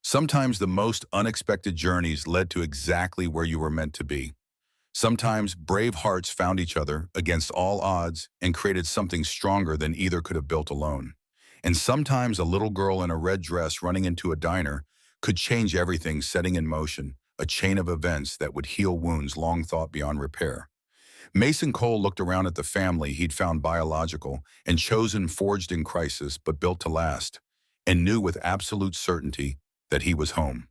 Sometimes the most unexpected journeys led to exactly where you were meant to be. Sometimes brave hearts found each other against all odds and created something stronger than either could have built alone. And sometimes a little girl in a red dress running into a diner could change everything, setting in motion a chain of events that would heal wounds long thought beyond repair. Mason Cole looked around at the family he'd found biological and chosen, forged in crisis but built to last. and knew with absolute certainty that he was home.